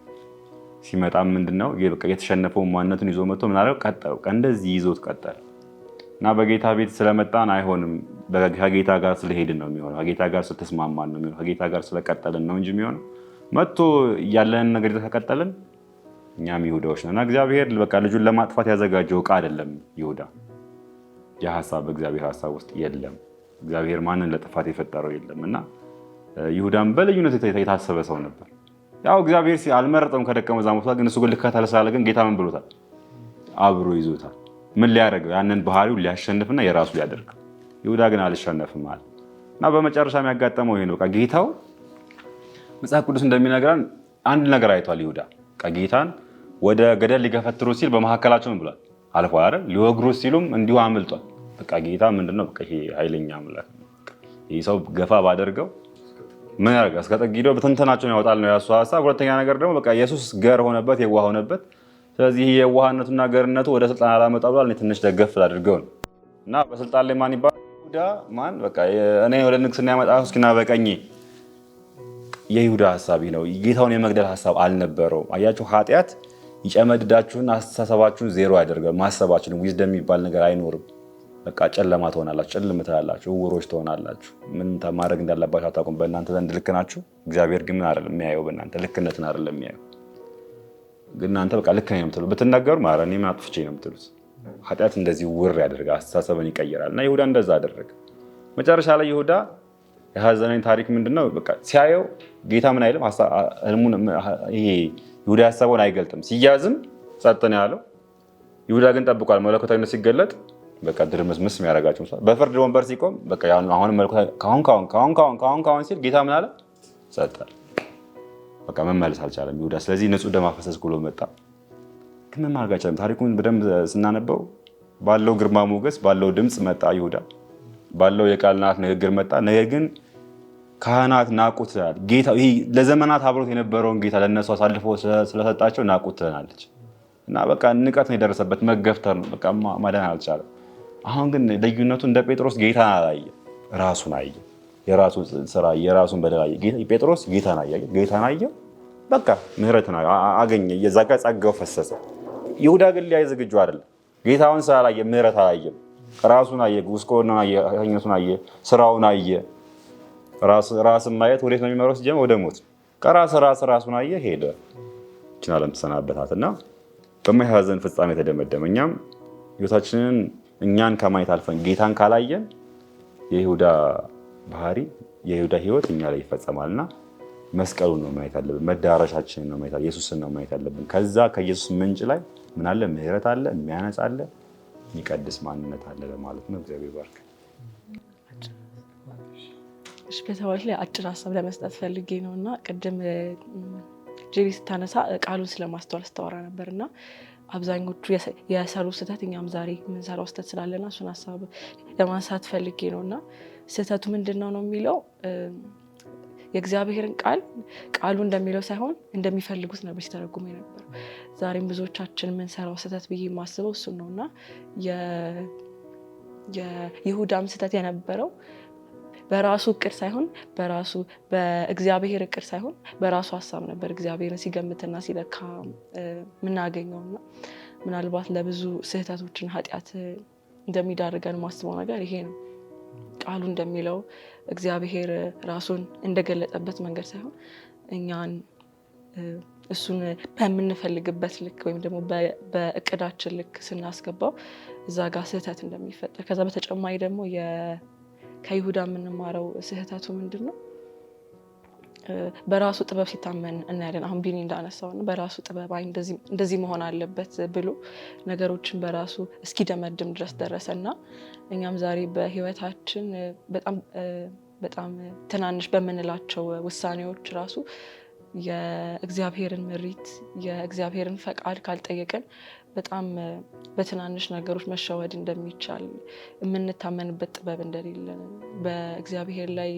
ሲመጣም ምንድነው የተሸነፈውን ማንነቱን ይዞ መጥቶ ምናለው ቀጠለው። እንደዚህ ይዞት ቀጠለ እና በጌታ ቤት ስለመጣን አይሆንም፣ ከጌታ ጋር ስለሄድን ነው የሚሆነው፣ ከጌታ ጋር ስለተስማማን ነው የሚሆነው፣ ከጌታ ጋር ስለቀጠልን ነው እንጂ የሚሆነው መጥቶ ያለንን ነገር ተቀጠልን እኛም ይሁዳዎች ነን። እና እግዚአብሔር ልጁን ለማጥፋት ያዘጋጀው ዕቃ አይደለም ይሁዳ። የሐሳብ በእግዚአብሔር ሐሳብ ውስጥ የለም። እግዚአብሔር ማንን ለጥፋት የፈጠረው የለም። እና ይሁዳም በልዩነት የታሰበ ሰው ነበር። ያው እግዚአብሔር አልመረጠውም ከደቀ መዛሙርቱ፣ ግን እሱ ግን ልከተል ስላለ ግን ጌታ ምን ብሎታል? አብሮ ይዞታል። ምን ሊያደርገው? ያንን ባህሪው ሊያሸንፍና የራሱ ሊያደርገው። ይሁዳ ግን አልሸነፍም አለ እና በመጨረሻ የሚያጋጠመው ይሄ ነው። ጌታው መጽሐፍ ቅዱስ እንደሚነግረን አንድ ነገር አይቷል። ይሁዳ ጌታን ወደ ገደል ሊገፈትሩ ሲል በመካከላቸው ምን ብሏል? አልፏል አይደል? ሊወግሩ ሲሉም እንዲሁ አምልጧል። ጌታ ምንድነው? ይሄ ኃይለኛ አምላክ ነው። ይህ ሰው ገፋ ባደርገው ምን ያደርጋል? እስከ ጥግ ሄዶ በትንተናቸውን ያወጣል ነው ያሱ ሀሳብ። ሁለተኛ ነገር ደግሞ ኢየሱስ ገር ሆነበት፣ የዋህ ሆነበት። ስለዚህ የዋህነቱና ገርነቱ ወደ ስልጣን አላመጣ ብሏል። እኔ ትንሽ ደገፍ አድርገው ነው እና በስልጣን ላይ ማን ይባላል? ይሁዳ ማን? እኔ ወደ ንግስና ያመጣሁ እስኪና በቀኝ የይሁዳ ሀሳብ ነው። ጌታውን የመግደል ሀሳብ አልነበረውም። አያችሁ፣ ኃጢአት ይጨመድዳችሁን፣ አስተሳሰባችሁን ዜሮ ያደርጋል። ማሰባችሁን ዊዝደም የሚባል ነገር አይኖርም። ጨለማ ትሆናላችሁ፣ ጭልም ትላላችሁ፣ ዕውሮች ትሆናላችሁ። ምን ማድረግ እንዳለባችሁ አታውቁም። በእናንተ ዘንድ ልክ ናችሁ፣ እግዚአብሔር ግን ምን አይደለም የሚያየው፣ በእናንተ ልክነትን አይደለም የሚያየው። ግን እናንተ ልክ ነኝ ነው የምትሉት። ብትናገሩ እኔ ምን አጥፍቼ ነው የምትሉት። ኃጢአት እንደዚህ ውር ያደርጋል፣ አስተሳሰብን ይቀይራል። እና ይሁዳ እንደዛ አደረገ። መጨረሻ ላይ ይሁዳ የሀዘነኝ ታሪክ ምንድነው? ሲያየው ጌታ ምን አይልም። ይሄ ይሁዳ ያሰበውን አይገልጥም። ሲያዝም ጸጥ ነው ያለው። ይሁዳ ግን ጠብቋል። መለኮታዊነት ሲገለጥ ድርምስምስ የሚያደርጋቸው በፍርድ ወንበር ሲቆም አሁን ካሁን ሲል ጌታ ምን አለ? ጸጥ አለ። መመለስ አልቻለም ይሁዳ። ስለዚህ ንጹህ ደም አፈሰስ ብሎ መጣ። ግን ምን ማድረግ አልቻለም። ታሪኩን በደንብ ስናነበው ባለው ግርማ ሞገስ ባለው ድምፅ መጣ ይሁዳ፣ ባለው የቃልናት ንግግር መጣ። ነገር ግን ካህናት ናቁት። ጌታ ይሄ ለዘመናት አብሮት የነበረውን ጌታ ለነሱ አሳልፎ ስለሰጣቸው ናቁት ትለናለች። እና ንቀት ነው የደረሰበት፣ መገፍተር ነው። ማዳን አልቻለም። አሁን ግን ልዩነቱ እንደ ጴጥሮስ ጌታን አላየ፣ ራሱን አየ። የራሱ ስራ የራሱን በደል አየ። ጴጥሮስ ጌታን አየ፣ ምህረትን አገኘ። የዛ ጋር ጸጋው ፈሰሰ። ይሁዳ ግን ሊያይ ዝግጁ አይደለም። ጌታውን ስላላየ ምህረት አላየም። ራሱን አየ፣ ጉስቆናውን አየ፣ ኃጢአቱን አየ፣ ስራውን አየ። ራስን ማየት ወዴት ነው የሚመራው? ሲጀምር ወደ ሞት። ራሱን አየ፣ ሄደ። ይህችን ዓለም ተሰናበታት እና በማይሐዘን ፍጻሜ ተደመደመ። እኛም ህይወታችንን እኛን ከማየት አልፈን ጌታን ካላየን የይሁዳ ባህሪ የይሁዳ ህይወት እኛ ላይ ይፈጸማልና መስቀሉን ነው ማየት አለብን። መዳረሻችንን ነው ማየት አለብን። ኢየሱስን ነው ማየት አለብን። ከዛ ከኢየሱስ ምንጭ ላይ ምን አለ? ምህረት አለ፣ የሚያነጻ አለ፣ የሚቀድስ ማንነት አለ ለማለት ነው። እግዚአብሔር ባርክ። በሰዎች ላይ አጭር ሀሳብ ለመስጠት ፈልጌ ነው እና ቅድም ጄሪ ስታነሳ ቃሉን ስለማስተዋል ስታወራ ነበር እና አብዛኞቹ የሰሩ ስህተት እኛም ዛሬ የምንሰራው ስህተት ስላለና እሱን ሀሳብ ለማንሳት ፈልጌ ነው እና ስህተቱ ምንድን ነው የሚለው የእግዚአብሔርን ቃሉ እንደሚለው ሳይሆን እንደሚፈልጉት ነበር ሲተረጉም ነበር። ዛሬም ብዙዎቻችን የምንሰራው ስህተት ብዬ የማስበው እሱን ነው እና የይሁዳም ስህተት የነበረው በራሱ እቅድ ሳይሆን በእግዚአብሔር እቅድ ሳይሆን በራሱ ሀሳብ ነበር እግዚአብሔርን ሲገምትና ሲለካ የምናገኘውና ምናልባት ለብዙ ስህተቶችና ኃጢአት እንደሚዳርገን ማስበው ነገር ይሄ ነው። ቃሉ እንደሚለው እግዚአብሔር ራሱን እንደገለጠበት መንገድ ሳይሆን እኛን እሱን በምንፈልግበት ልክ ወይም ደግሞ በእቅዳችን ልክ ስናስገባው እዛ ጋር ስህተት እንደሚፈጠር ከዛ በተጨማሪ ደግሞ ከይሁዳ የምንማረው ስህተቱ ምንድን ነው? በራሱ ጥበብ ሲታመን እናያለን። አሁን ቢኒ እንዳነሳው ነው በራሱ ጥበብ እንደዚህ መሆን አለበት ብሎ ነገሮችን በራሱ እስኪደመድም ድረስ ደረሰና እኛም ዛሬ በህይወታችን በጣም ትናንሽ በምንላቸው ውሳኔዎች ራሱ የእግዚአብሔርን ምሪት የእግዚአብሔርን ፈቃድ ካልጠየቅን በጣም በትናንሽ ነገሮች መሸወድ እንደሚቻል የምንታመንበት ጥበብ እንደሌለ በእግዚአብሔር ላይ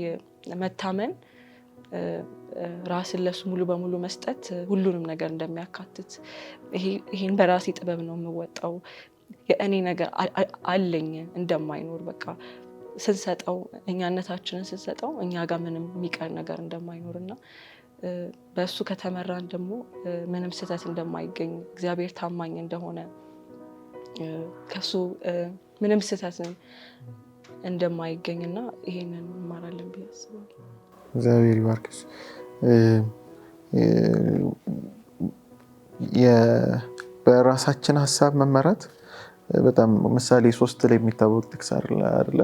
መታመን ራስን ለሱ ሙሉ በሙሉ መስጠት ሁሉንም ነገር እንደሚያካትት ይሄን በራሴ ጥበብ ነው የምወጣው የእኔ ነገር አለኝ እንደማይኖር በቃ ስንሰጠው እኛነታችንን ስንሰጠው እኛ ጋር ምንም የሚቀር ነገር እንደማይኖርና በእሱ ከተመራን ደግሞ ምንም ስህተት እንደማይገኝ እግዚአብሔር ታማኝ እንደሆነ ከሱ ምንም ስህተት እንደማይገኝና ይሄንን እንማራለን ብዬ አስባለሁ። እግዚአብሔር ይባርክሽ። በራሳችን ሀሳብ መመራት በጣም ምሳሌ 3 ላይ የሚታወቅ ጥቅስ አይደለ?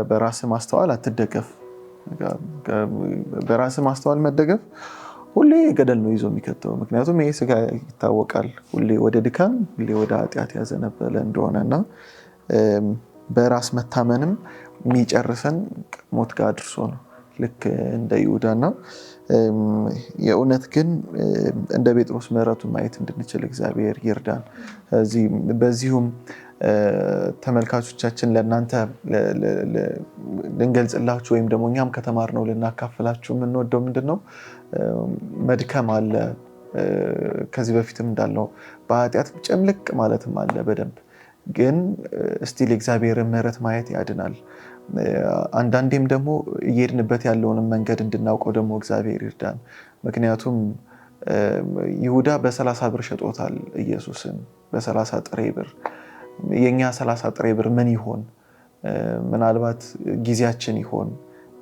በራስ ማስተዋል አትደገፍ። በራስ ማስተዋል መደገፍ ሁሌ ገደል ነው ይዞ የሚከተው። ምክንያቱም ይሄ ስጋ ይታወቃል ሁሌ ወደ ድካም ሁሌ ወደ ኃጢአት ያዘነበለ እንደሆነና በራስ መታመንም የሚጨርሰን ሞት ጋር አድርሶ ነው ልክ እንደ ይሁዳና የእውነት ግን እንደ ጴጥሮስ ምህረቱን ማየት እንድንችል እግዚአብሔር ይርዳን። በዚሁም ተመልካቾቻችን ለእናንተ ልንገልጽላችሁ ወይም ደግሞ እኛም ከተማርነው ልናካፍላችሁ የምንወደው ምንድነው መድከም አለ። ከዚህ በፊትም እንዳለው በኃጢአት ጭምልቅ ማለትም አለ በደንብ ግን ስቲል እግዚአብሔር ምህረት ማየት ያድናል። አንዳንዴም ደግሞ እየሄድንበት ያለውን መንገድ እንድናውቀው ደግሞ እግዚአብሔር ይርዳን። ምክንያቱም ይሁዳ በ30 ብር ሸጦታል ኢየሱስን በ30 ጥሬ ብር። የኛ 30 ጥሬ ብር ምን ይሆን? ምናልባት ጊዜያችን ይሆን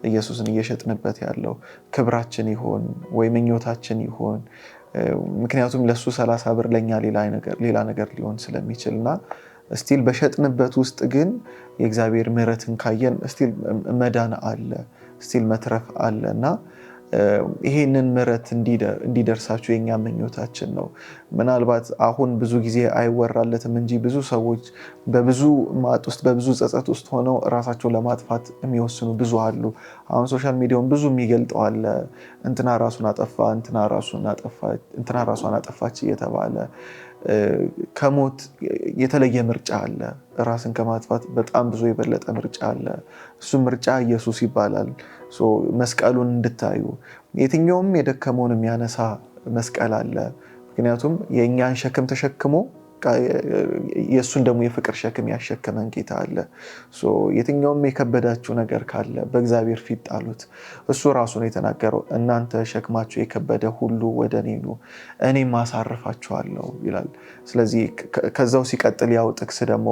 ኢየሱስን እየሸጥንበት ያለው? ክብራችን ይሆን ወይ ምኞታችን ይሆን? ምክንያቱም ለሱ 30 ብር ለኛ ሌላ ነገር ሊሆን ስለሚችልና ስቲል በሸጥንበት ውስጥ ግን የእግዚአብሔር ምህረትን ካየን ስቲል መዳን አለ ስቲል መትረፍ አለና ይሄንን ምህረት እንዲደርሳችሁ የኛ ምኞታችን ነው። ምናልባት አሁን ብዙ ጊዜ አይወራለትም እንጂ ብዙ ሰዎች በብዙ ማጥ ውስጥ በብዙ ጸጸት ውስጥ ሆነው ራሳቸውን ለማጥፋት የሚወስኑ ብዙ አሉ። አሁን ሶሻል ሚዲያውን ብዙ የሚገልጠው አለ እንትና ራሱን አጠፋ እንትና ራሷን አጠፋች እየተባለ ከሞት የተለየ ምርጫ አለ። ራስን ከማጥፋት በጣም ብዙ የበለጠ ምርጫ አለ። እሱ ምርጫ ኢየሱስ ይባላል። መስቀሉን እንድታዩ የትኛውም የደከመውን የሚያነሳ መስቀል አለ። ምክንያቱም የእኛን ሸክም ተሸክሞ የእሱን ደግሞ የፍቅር ሸክም ያሸከመን ጌታ አለ። የትኛውም የከበዳችሁ ነገር ካለ በእግዚአብሔር ፊት ጣሉት። እሱ ራሱ ነው የተናገረው እናንተ ሸክማችሁ የከበደ ሁሉ ወደ እኔ ኑ እኔም አሳርፋችኋለሁ ይላል። ስለዚህ ከዛው ሲቀጥል ያው ጥቅስ ደግሞ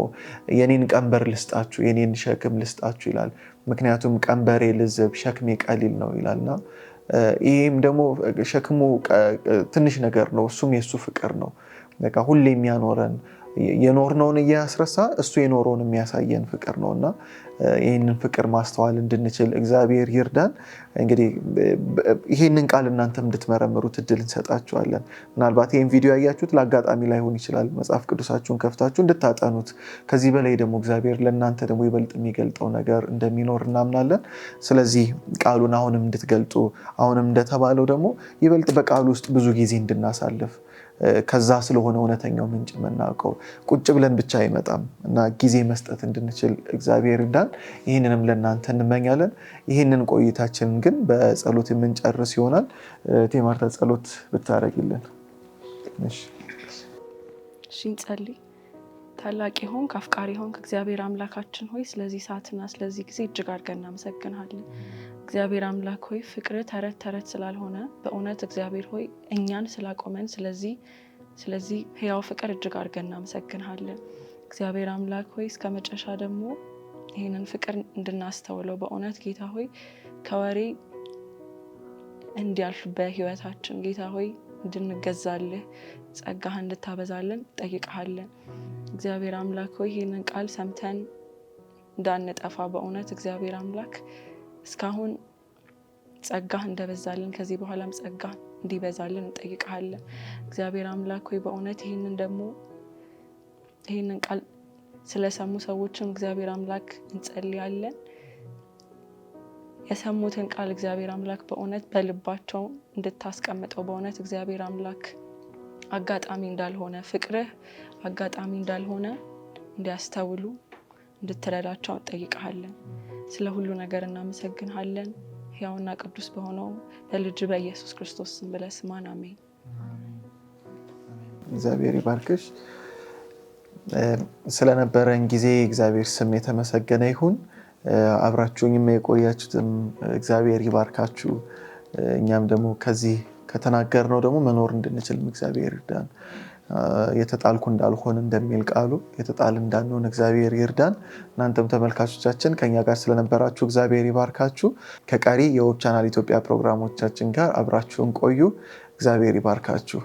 የኔን ቀንበር ልስጣችሁ የኔን ሸክም ልስጣችሁ ይላል። ምክንያቱም ቀንበሬ ልዝብ ሸክሜ ቀሊል ነው ይላልና ይህም ደግሞ ሸክሙ ትንሽ ነገር ነው እሱም የእሱ ፍቅር ነው። በቃ ሁሌ የሚያኖረን የኖርነውን እያስረሳ እሱ የኖረውን የሚያሳየን ፍቅር ነውና ይህንን ፍቅር ማስተዋል እንድንችል እግዚአብሔር ይርዳን። እንግዲህ ይህንን ቃል እናንተም እንድትመረምሩት እድል እንሰጣችኋለን። ምናልባት ይህን ቪዲዮ ያያችሁት ለአጋጣሚ ላይሆን ይችላል። መጽሐፍ ቅዱሳችሁን ከፍታችሁ እንድታጠኑት ከዚህ በላይ ደግሞ እግዚአብሔር ለእናንተ ደግሞ ይበልጥ የሚገልጠው ነገር እንደሚኖር እናምናለን። ስለዚህ ቃሉን አሁንም እንድትገልጡ አሁንም እንደተባለው ደግሞ ይበልጥ በቃሉ ውስጥ ብዙ ጊዜ እንድናሳልፍ ከዛ ስለሆነ እውነተኛው ምንጭ የምናውቀው ቁጭ ብለን ብቻ አይመጣም እና ጊዜ መስጠት እንድንችል እግዚአብሔር ይርዳን። ይህንንም ለእናንተ እንመኛለን። ይህንን ቆይታችንን ግን በጸሎት የምንጨርስ ይሆናል። ቴማርታ ጸሎት ብታረግልን። እሺ እንጸልይ። ታላቅ ሆንክ አፍቃሪ ሆንክ እግዚአብሔር አምላካችን ሆይ ስለዚህ ሰዓትና ስለዚህ ጊዜ እጅግ አድርገን እናመሰግናለን። እግዚአብሔር አምላክ ሆይ ፍቅር ተረት ተረት ስላልሆነ በእውነት እግዚአብሔር ሆይ እኛን ስላቆመን ስለዚህ ሕያው ፍቅር እጅግ አድርገን እናመሰግናለን። እግዚአብሔር አምላክ ሆይ እስከ መጨረሻ ደግሞ ይህንን ፍቅር እንድናስተውለው በእውነት ጌታ ሆይ ከወሬ እንዲያልፍ በህይወታችን ጌታ ሆይ እንድንገዛልህ ጸጋህ እንድታበዛልን ጠይቀሃለን። እግዚአብሔር አምላክ ሆይ ይህንን ቃል ሰምተን እንዳንጠፋ በእውነት እግዚአብሔር አምላክ እስካሁን ጸጋህ እንደበዛልን ከዚህ በኋላም ጸጋህ እንዲበዛልን እንጠይቀሃለን። እግዚአብሔር አምላክ ሆይ በእውነት ይህንን ቃል ስለሰሙ ሰዎችም እግዚአብሔር አምላክ እንጸልያለን። የሰሙትን ቃል እግዚአብሔር አምላክ በእውነት በልባቸው እንድታስቀምጠው በእውነት እግዚአብሔር አምላክ አጋጣሚ እንዳልሆነ ፍቅርህ አጋጣሚ እንዳልሆነ እንዲያስተውሉ እንድትረዳቸው እንጠይቀሃለን። ስለ ሁሉ ነገር እናመሰግንሃለን። ሕያውና ቅዱስ በሆነው በልጅ በኢየሱስ ክርስቶስ ስም ብለህ ስማን፣ አሜን። እግዚአብሔር ይባርክሽ። ስለነበረን ጊዜ እግዚአብሔር ስም የተመሰገነ ይሁን። አብራችሁኝም የቆያችሁትም እግዚአብሔር ይባርካችሁ። እኛም ደግሞ ከዚህ ከተናገርነው ደግሞ መኖር እንድንችል እግዚአብሔር ይርዳን። የተጣልኩ እንዳልሆን እንደሚል ቃሉ የተጣል እንዳንሆን እግዚአብሔር ይርዳን። እናንተም ተመልካቾቻችን ከኛ ጋር ስለነበራችሁ እግዚአብሔር ይባርካችሁ። ከቀሪ የሆፕ ቻናል ኢትዮጵያ ፕሮግራሞቻችን ጋር አብራችሁን ቆዩ። እግዚአብሔር ይባርካችሁ።